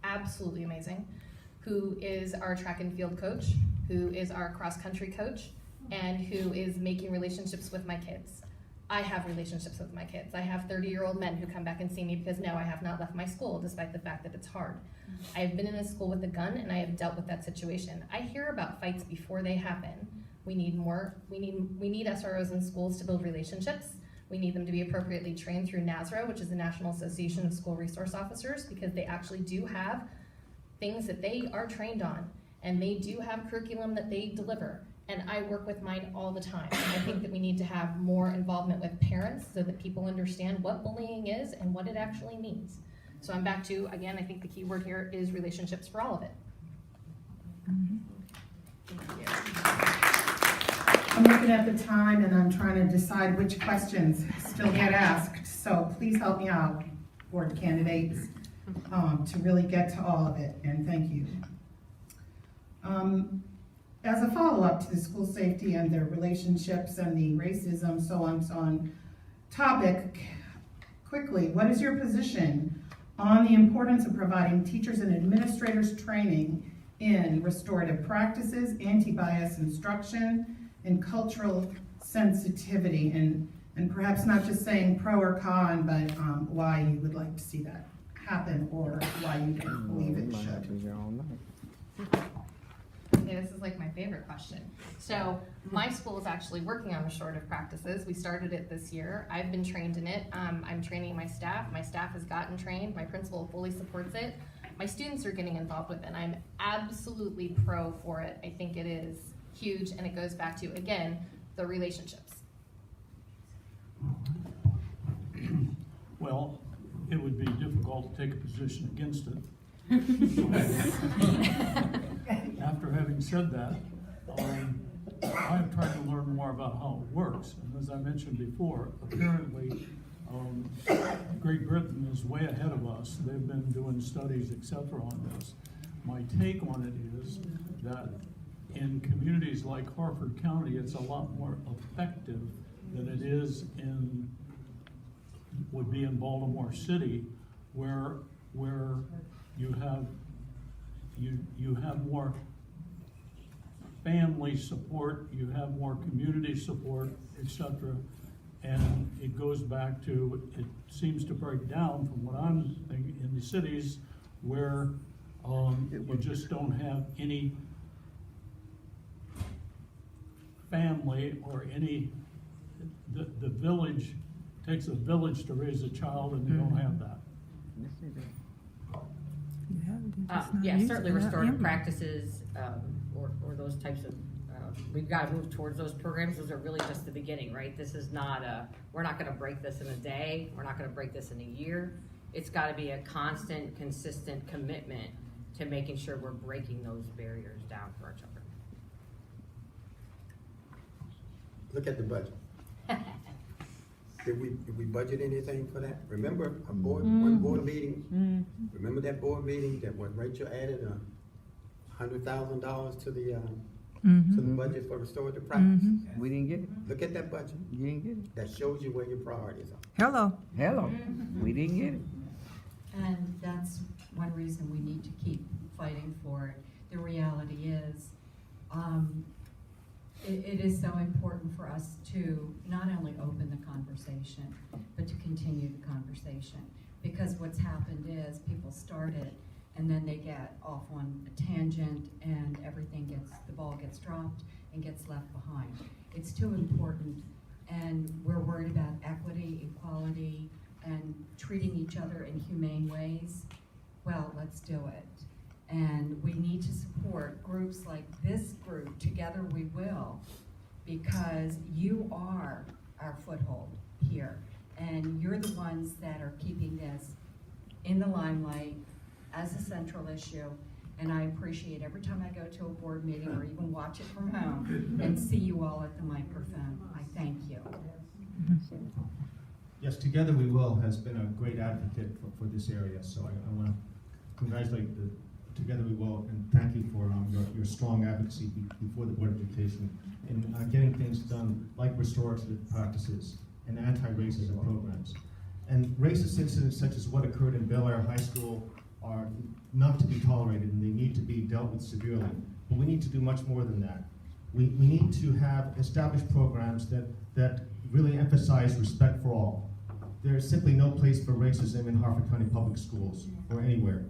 absolutely amazing, who is our track and field coach, who is our cross country coach, and who is making relationships with my kids. I have relationships with my kids. I have 30-year-old men who come back and see me because now I have not left my school, despite the fact that it's hard. I have been in a school with a gun, and I have dealt with that situation. I hear about fights before they happen. We need SROs in schools to build relationships. We need them to be appropriately trained through NASRA, which is the National Association of School Resource Officers, because they actually do have things that they are trained on, and they do have curriculum that they deliver. And I work with mine all the time. I think that we need to have more involvement with parents so that people understand what bullying is and what it actually means. So I'm back to, again, I think the key word here is relationships for all of it. Thank you. I'm looking at the time and I'm trying to decide which questions still get asked. So please help me out, board candidates, to really get to all of it, and thank you. As a follow-up to the school safety and their relationships and the racism, so on topic, quickly, what is your position on the importance of providing teachers and administrators training in restorative practices, anti-bias instruction, and cultural sensitivity, and perhaps not just saying pro or con, but why you would like to see that happen or why you don't believe it should? Okay, this is like my favorite question. So my school is actually working on restorative practices. We started it this year. I've been trained in it. I'm training my staff. My staff has gotten trained. My principal fully supports it. My students are getting involved with it, and I'm absolutely pro for it. I think it is huge, and it goes back to, again, the relationships. Well, it would be difficult to take a position against it. After having said that, I have tried to learn more about how it works. And as I mentioned before, apparently Great Britain is way ahead of us. They've been doing studies, etc. on this. My take on it is that in communities like Harford County, it's a lot more effective than it is would be in Baltimore City, where you have more family support, you have more community support, etc. And it goes back to, it seems to break down from what I'm thinking in the cities where you just don't have any family or any, the village, takes a village to raise a child, and they don't have that. Yeah, certainly restorative practices, or those types of, we've got to move towards those programs. Those are really just the beginning, right? This is not we're not going to break this in a day. We're not going to break this in a year. It's got to be a constant, consistent commitment to making sure we're breaking those barriers down for our children. Look at the budget. Did we budget anything for that? Remember a board, one board meeting? Remember that board meeting that when Rachel added $100,000 to the budget for restorative practice? We didn't get it. Look at that budget. You didn't get it. That shows you where your priorities are. Hello. Hello. We didn't get it. And that's one reason we need to keep fighting for it. The reality is, it is so important for us to not only open the conversation, but to continue the conversation. Because what's happened is people start it and then they get off on a tangent and the ball gets dropped and gets left behind. It's too important, and we're worried about equity, equality, and treating each other in humane ways. Well, let's do it. And we need to support groups like this group, Together We Will, because you are our foothold here. And you're the ones that are keeping this in the limelight as a central issue. And I appreciate every time I go to a board meeting or even watch it from home and see you all at the microphone. I thank you. Yes, Together We Will has been a great advocate for this area, so I want to congratulate the Together We Will and thank you for your strong advocacy before the Board of Education in getting things done like restorative practices and anti-racism programs. And racist incidents such as what occurred in Bel Air High School are not to be tolerated and they need to be dealt with severely. But we need to do much more than that. We need to have established programs that really emphasize respect for all. There is simply no place for racism in Harford County Public Schools or anywhere.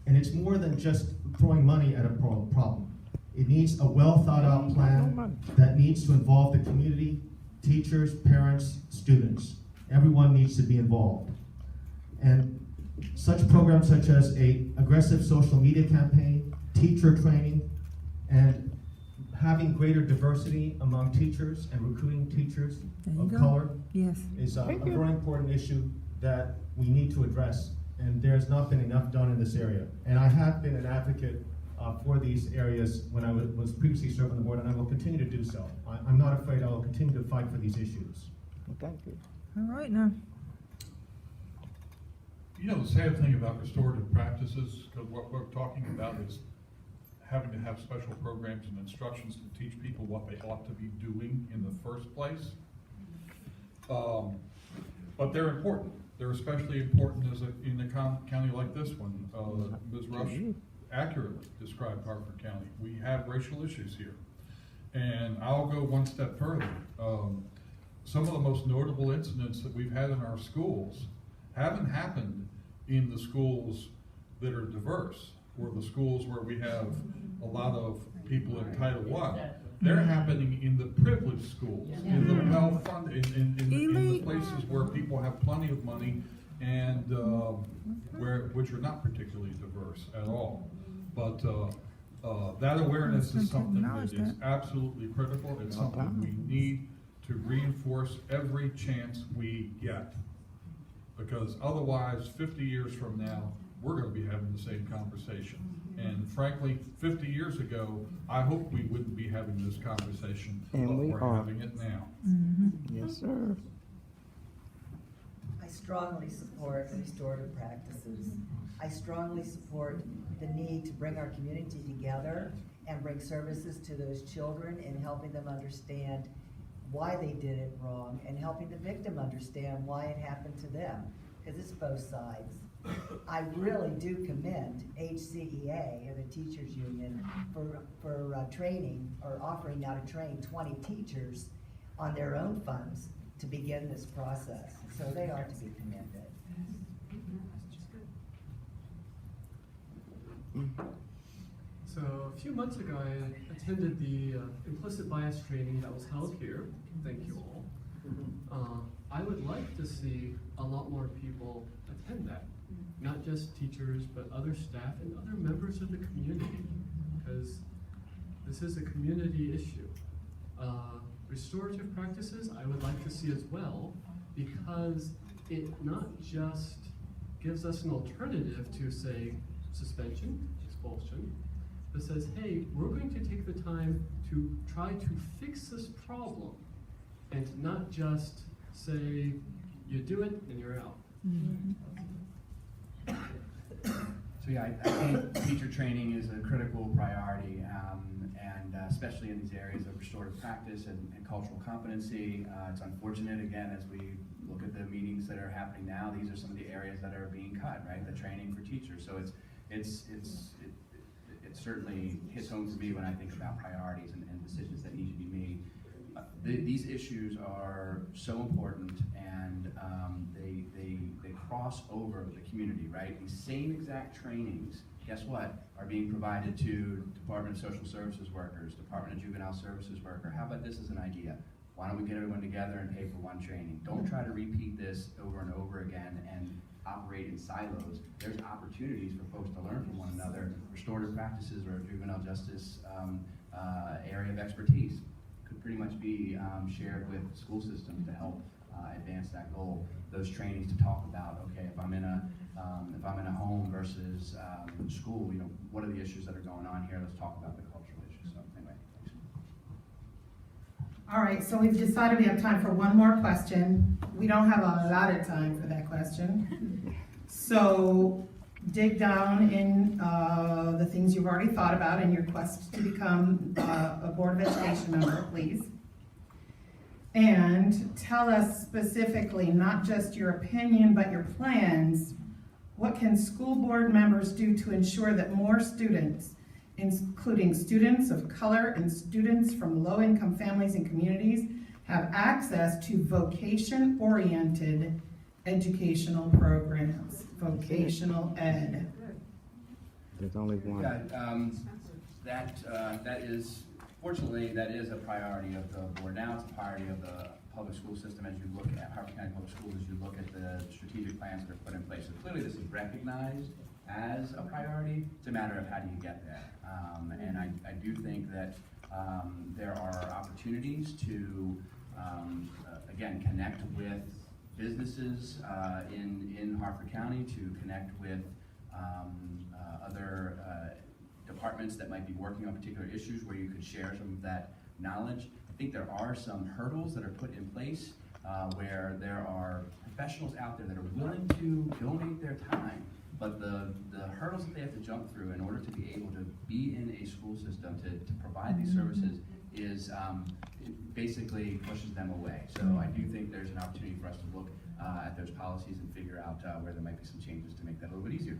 And it's more than just throwing money at a problem. It needs a well thought out plan that needs to involve the community, teachers, parents, students. Everyone needs to be involved. And such programs such as a aggressive social media campaign, teacher training, and having greater diversity among teachers and recruiting teachers of color is a very important issue that we need to address. And there's not been enough done in this area. And I have been an advocate for these areas when I was previously serving on the board, and I will continue to do so. I'm not afraid. I will continue to fight for these issues. Well, thank you. All right now. You know, the sad thing about restorative practices, because what we're talking about is having to have special programs and instructions to teach people what they ought to be doing in the first place. But they're important. They're especially important in a county like this one. Ms. Rush accurately described Harford County. We have racial issues here. And I'll go one step further. Some of the most notable incidents that we've had in our schools haven't happened in the schools that are diverse, or the schools where we have a lot of people in Title I. They're happening in the privileged schools, in the well-funded, in the places where people have plenty of money and which are not particularly diverse at all. But that awareness is something that is absolutely critical. It's something we need to reinforce every chance we get. Because otherwise, 50 years from now, we're going to be having the same conversation. And frankly, 50 years ago, I hope we wouldn't be having this conversation, but we're having it now. Yes, sir. I strongly support restorative practices. I strongly support the need to bring our community together and bring services to those children and helping them understand why they did it wrong and helping the victim understand why it happened to them, because it's both sides. I really do commend HCEA and the teachers union for training or offering now to train 20 teachers on their own funds to begin this process. So they are to be commended. So a few months ago, I attended the implicit bias training that was held here. Thank you all. I would like to see a lot more people attend that. Not just teachers, but other staff and other members of the community, because this is a community issue. Restorative practices, I would like to see as well, because it not just gives us an alternative to, say, suspension, expulsion, but says, hey, we're going to take the time to try to fix this problem and not just say you do it and you're out. So yeah, I think teacher training is a critical priority, and especially in these areas of restorative practice and cultural competency. It's unfortunate, again, as we look at the meetings that are happening now, these are some of the areas that are being cut, right? The training for teachers. So it certainly hits home to me when I think about priorities and decisions that need to be made. These issues are so important, and they cross over the community, right? These same exact trainings, guess what, are being provided to Department of Social Services workers, Department of Juvenile Services worker. How about this as an idea? Why don't we get everyone together and pay for one training? Don't try to repeat this over and over again and operate in silos. There's opportunities for folks to learn from one another. Restorative practices or juvenile justice area of expertise could pretty much be shared with school systems to help advance that goal. Those trainings to talk about, okay, if I'm in a home versus school, you know, what are the issues that are going on here? Let's talk about the cultural issues. So anyway, thanks. All right, so we've decided we have time for one more question. We don't have a lot of time for that question. So dig down in the things you've already thought about in your quest to become a Board of Education member, please. And tell us specifically, not just your opinion, but your plans. What can school board members do to ensure that more students, including students of color and students from low-income families and communities, have access to vocation-oriented educational programs? Vocational ed. There's only one. Yeah, that is, fortunately, that is a priority of the board now. It's a priority of the public school system as you look at Harford County Public Schools, as you look at the strategic plans that are put in place. So clearly this is recognized as a priority. It's a matter of how do you get there. And I do think that there are opportunities to, again, connect with businesses in Harford County, to connect with other departments that might be working on particular issues where you could share some of that knowledge. I think there are some hurdles that are put in place where there are professionals out there that are willing to donate their time, but the hurdles that they have to jump through in order to be able to be in a school system to provide these services is it basically pushes them away. So I do think there's an opportunity for us to look at those policies and figure out where there might be some changes to make that a little bit easier.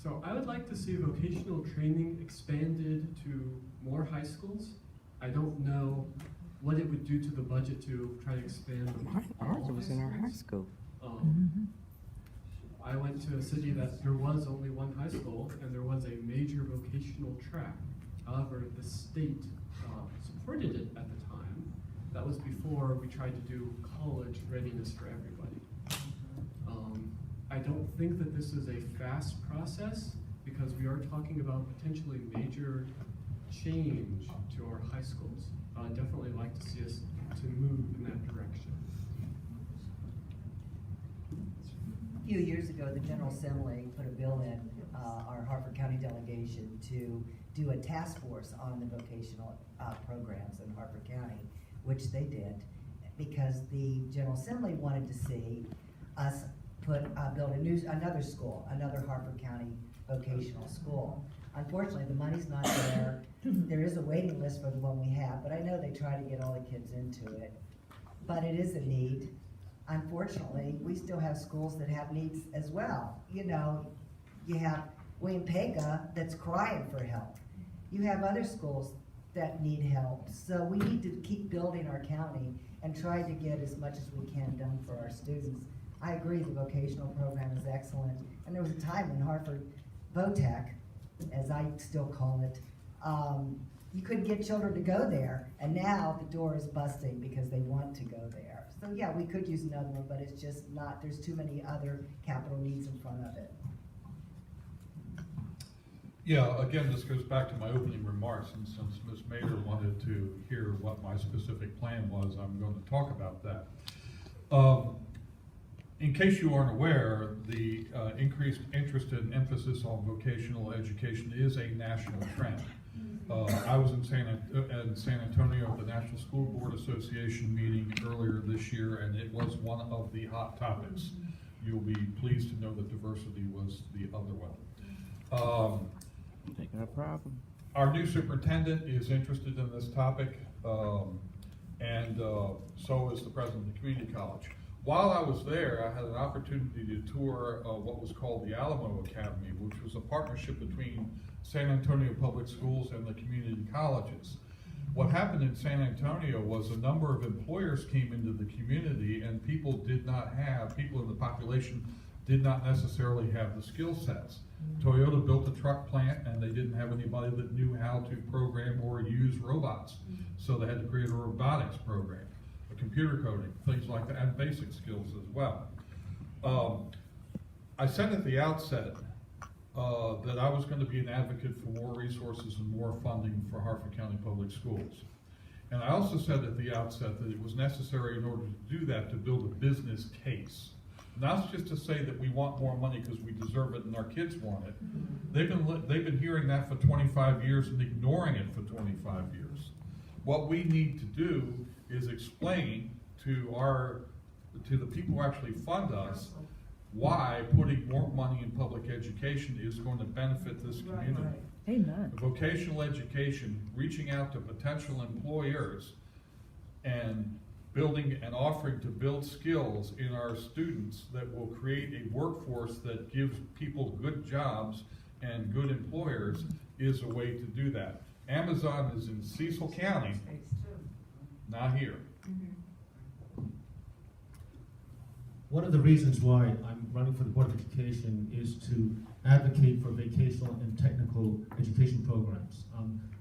So I would like to see vocational training expanded to more high schools. I don't know what it would do to the budget to try to expand. Ours was in our high school. I went to a city that there was only one high school and there was a major vocational track. However, the state supported it at the time. That was before we tried to do college readiness for everybody. I don't think that this is a fast process because we are talking about potentially major change to our high schools. I'd definitely like to see us to move in that direction. A few years ago, the General Assembly put a bill in our Harford County delegation to do a task force on the vocational programs in Harford County, which they did, because the General Assembly wanted to see us build another school, another Harford County vocational school. Unfortunately, the money's not there. There is a waiting list for the one we have, but I know they try to get all the kids into it. But it is a need. Unfortunately, we still have schools that have needs as well. You know, you have William Pega that's crying for help. You have other schools that need help. So we need to keep building our county and try to get as much as we can done for our students. I agree, the vocational program is excellent. And there was a time when Harford VOTEC, as I still call it, you couldn't get children to go there. And now the door is busting because they want to go there. So yeah, we could use another one, but it's just not, there's too many other capital needs in front of it. Yeah, again, this goes back to my opening remarks, and since Ms. Mader wanted to hear what my specific plan was, I'm going to talk about that. In case you aren't aware, the increased interest and emphasis on vocational education is a national trend. I was in San Antonio at the National School Board Association meeting earlier this year, and it was one of the hot topics. You'll be pleased to know that diversity was the other one. No problem. Our new superintendent is interested in this topic, and so is the president of the community college. While I was there, I had an opportunity to tour what was called the Alamo Academy, which was a partnership between San Antonio Public Schools and the community colleges. What happened in San Antonio was a number of employers came into the community, and people in the population did not necessarily have the skill sets. Toyota built a truck plant, and they didn't have anybody that knew how to program or use robots. So they had to create a robotics program, a computer coding, things like that, and basic skills as well. I said at the outset that I was going to be an advocate for more resources and more funding for Harford County Public Schools. And I also said at the outset that it was necessary in order to do that to build a business case. Not just to say that we want more money because we deserve it and our kids want it. They've been hearing that for 25 years and ignoring it for 25 years. What we need to do is explain to the people who actually fund us why putting more money in public education is going to benefit this community. Amen. Vocational education, reaching out to potential employers and building and offering to build skills in our students that will create a workforce that gives people good jobs and good employers is a way to do that. Amazon is in Cecil County, not here. One of the reasons why I'm running for the Board of Education is to advocate for vocational and technical education programs.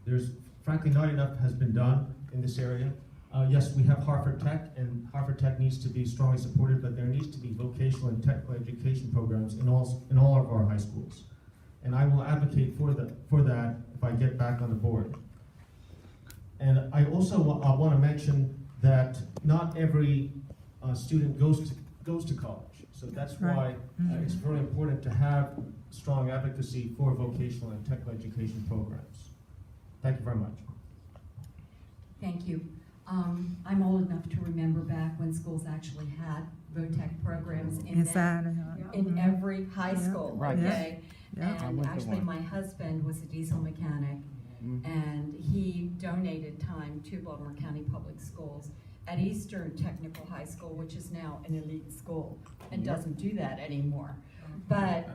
There's frankly not enough has been done in this area. Yes, we have Harford Tech, and Harford Tech needs to be strongly supported, but there needs to be vocational and technical education programs in all of our high schools. And I will advocate for that if I get back on the board. And I also want to mention that not every student goes to college. So that's why it's very important to have strong advocacy for vocational and technical education programs. Thank you very much. Thank you. I'm old enough to remember back when schools actually had VOTEC programs in every high school. Right. Okay? Yeah. And actually my husband was a diesel mechanic, and he donated time to Baltimore County Public Schools at Eastern Technical High School, which is now an elite school and doesn't do that anymore. But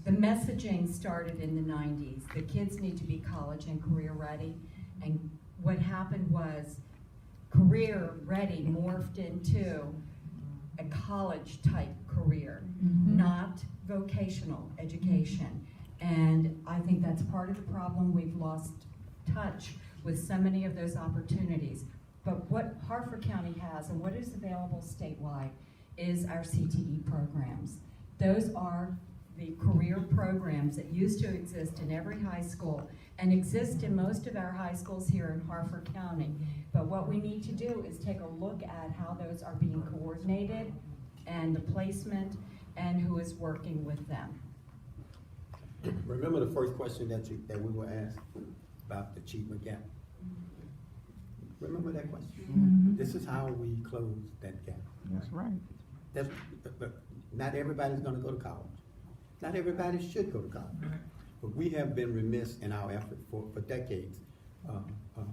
the messaging started in the 90s. The kids need to be college and career ready. And what happened was career ready morphed into a college type career, not vocational education. And I think that's part of the problem. We've lost touch with so many of those opportunities. But what Harford County has and what is available statewide is our CTE programs. Those are the career programs that used to exist in every high school and exist in most of our high schools here in Harford County. But what we need to do is take a look at how those are being coordinated and the placement and who is working with them. Remember the first question that we were asked about the achievement gap? Remember that question? This is how we close that gap. That's right. But not everybody's going to go to college. Not everybody should go to college. But we have been remiss in our effort for decades,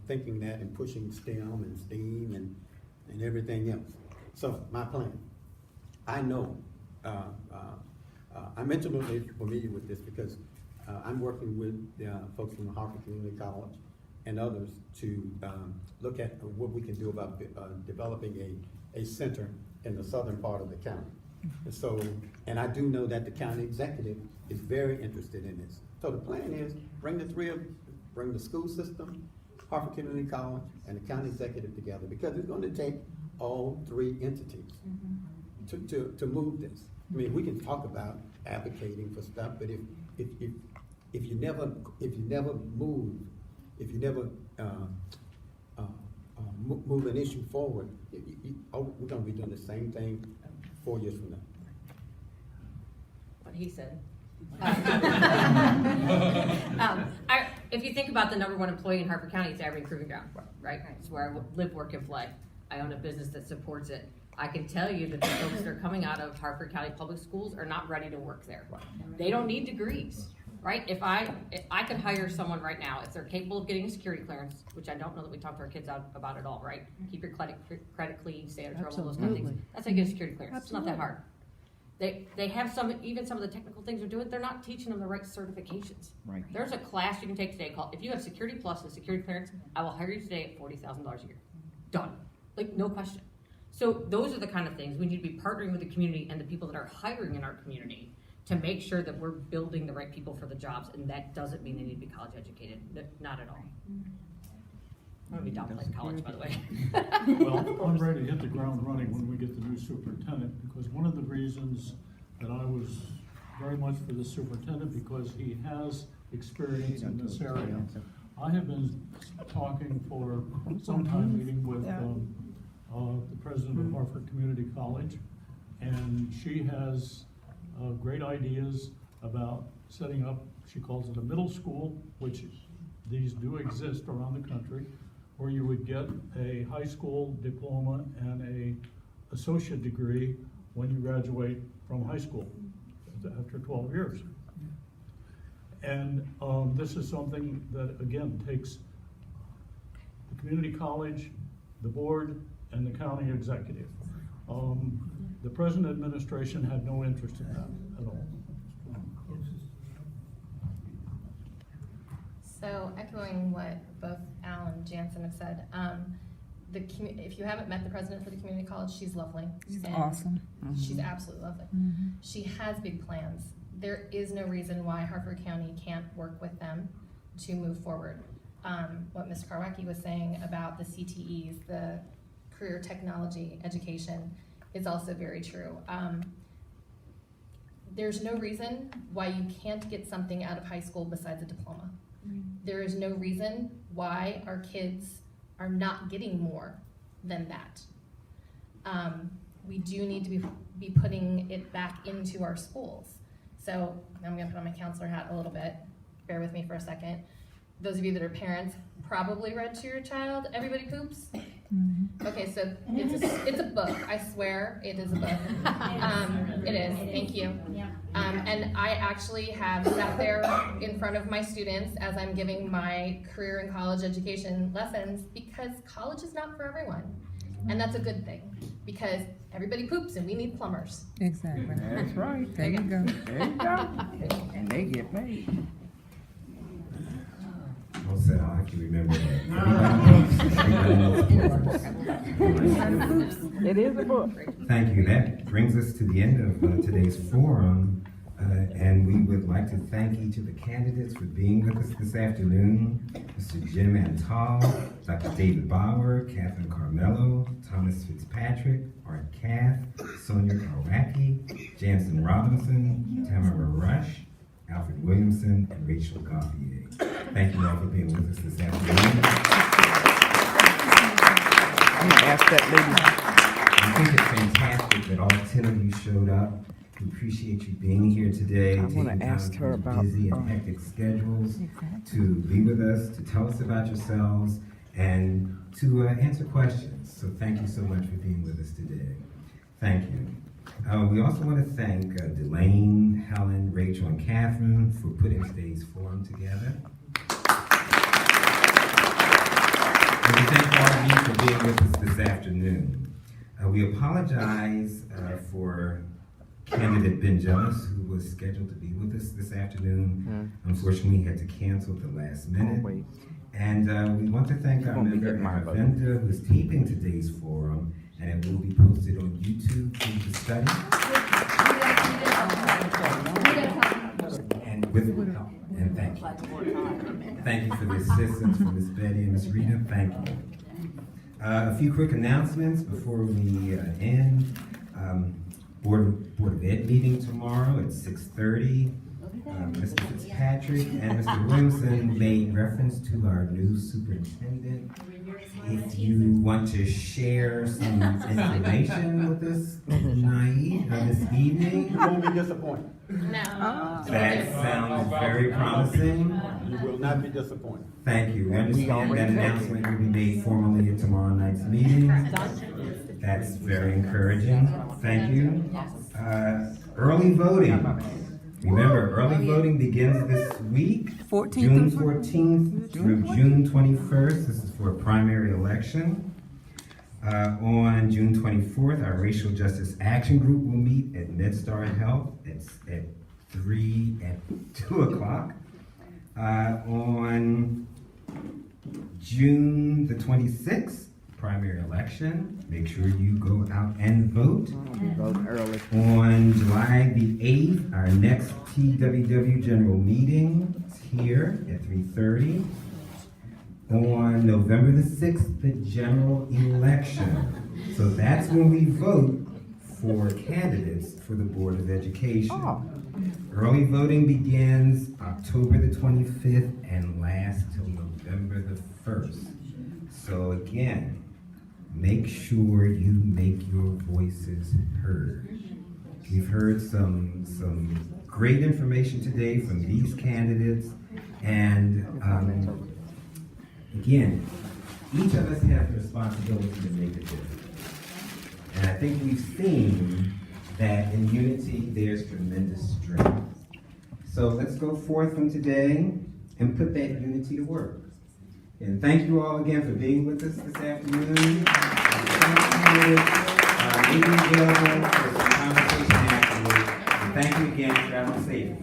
thinking that and pushing STEM and STEAM and everything else. So my plan, I know, I'm intimately familiar with this because I'm working with folks from the Harford Community College and others to look at what we can do about developing a center in the southern part of the county. So, and I do know that the county executive is very interested in this. So the plan is bring the school system, Harford Community College, and the county executive together, because it's going to take all three entities to move this. I mean, we can talk about advocating for stuff, but if you never move, if you never move an issue forward, we're going to be doing the same thing 4 years from now. What he said. if you think about the number one employee in Harford County, it's Average Proving Ground, right? It's where I live, work, and play. I own a business that supports it. I can tell you that the folks that are coming out of Harford County Public Schools are not ready to work there. They don't need degrees, right? If I could hire someone right now, if they're capable of getting a security clearance, which I don't know that we talk to our kids about at all, right? Keep your credit clean, stay out of trouble, those kind of things. That's how you get a security clearance. Absolutely. It's not that hard. They have even some of the technical things they're doing, they're not teaching them the right certifications. Right. There's a class you can take today called, if you have Security Plus and Security Clearance, I will hire you today at $40,000 a year. Done. Like, no question. So those are the kind of things we need to be partnering with the community and the people that are hiring in our community to make sure that we're building the right people for the jobs, and that doesn't mean they need to be college educated, not at all. I'm gonna be downplaying college, by the way. Well, I'm ready to hit the ground running when we get the new superintendent, because one of the reasons that I was very much for the superintendent, because he has experience in this area. I have been talking for some time, meeting with the president of Harford Community College, and she has great ideas about setting up, she calls it a middle school, which these do exist around the country, where you would get a high school diploma and a associate degree when you graduate from high school after 12 years. And this is something that, again, takes the community college, the board, and the county executive. The present administration had no interest in that at all. So echoing what both Al and Jansen have said, if you haven't met the president for the community college, she's lovely. She's And awesome. She's absolutely lovely. She has big plans. There is no reason why Harford County can't work with them to move forward. What Ms. Karwacki was saying about the CTEs, the career technology education, is also very true. There's no reason why you can't get something out of high school besides a diploma. There is no reason why our kids are not getting more than that. We do need to be putting it back into our schools. So I'm gonna put on my counselor hat a little bit. Bear with me for a second. Those of you that are parents probably read to your child, Everybody Poops. Okay, so it's a book. I swear it is a book. It is. Thank you. And I actually have sat there in front of my students as I'm giving my career and college education lessons, because college is not for everyone. And that's a good thing, because everybody poops and we need plumbers. Exactly. That's right. There you go. There you go. And they get paid. Well said, I can remember that. It is a book. Thank you. That brings us to the end of today's forum. And we would like to thank each of the candidates for being with us this afternoon. Mr. Jim Antal, Dr. David Bauer, Kathryn Carmello, Thomas Fitzpatrick, Art Kaff, Sonja Karwacki, Jansen Robinson, Tamera Rush, Alfred Williamson, and Rachel Gauthier. Thank you all for being with us this afternoon. I'm gonna ask that lady. I think it's fantastic that all 10 of you showed up. We appreciate you being here today. I want to ask her about busy and hectic schedules to be with us, to tell us about yourselves, and to answer questions. So thank you so much for being with us today. Thank you. We also want to thank Delane, Helen, Rachel, and Kathryn for putting today's forum together. And we thank all of you for being with us this afternoon. We apologize for candidate Ben Jones, who was scheduled to be with us this afternoon. Unfortunately, he had to cancel at the last minute. And we want to thank our member Arvinda, who is taping today's forum, and it will be posted on YouTube for the study. And thank you. Thank you for the assistance from Ms. Betty and Ms. Rita. Thank you. A few quick announcements before we end. Board of Ed meeting tomorrow at 6:30. Mr. Fitzpatrick and Mr. Williamson made reference to our new superintendent. If you want to share some information with us tonight, this evening, You won't be disappointed. No. that sounds very promising. You will not be disappointed. Thank you. We understand that announcement will be made formally at tomorrow night's meeting. That's very encouraging. Thank you. Early voting. Remember, early voting begins this week, June 14th through June 21st. This is for a primary election. On June 24th, our Racial Justice Action Group will meet at MedStar Health. It's at 2 o'clock. On June the 26th, primary election. Make sure you go out and vote. Vote early. On July the 8th, our next TWW general meeting is here at 3:30. On November the 6th, the general election. So that's when we vote for candidates for the Board of Education. Early voting begins October the 25th and lasts till November the 1st. So again, make sure you make your voices heard. We've heard some great information today from these candidates, and again, each of us has the responsibility to make a difference. And I think we've seen that in unity there's tremendous strength. So let's go forth from today and put that unity to work. And thank you all again for being with us this afternoon. Meeting available for some conversation afterwards. And thank you again. Travel safe.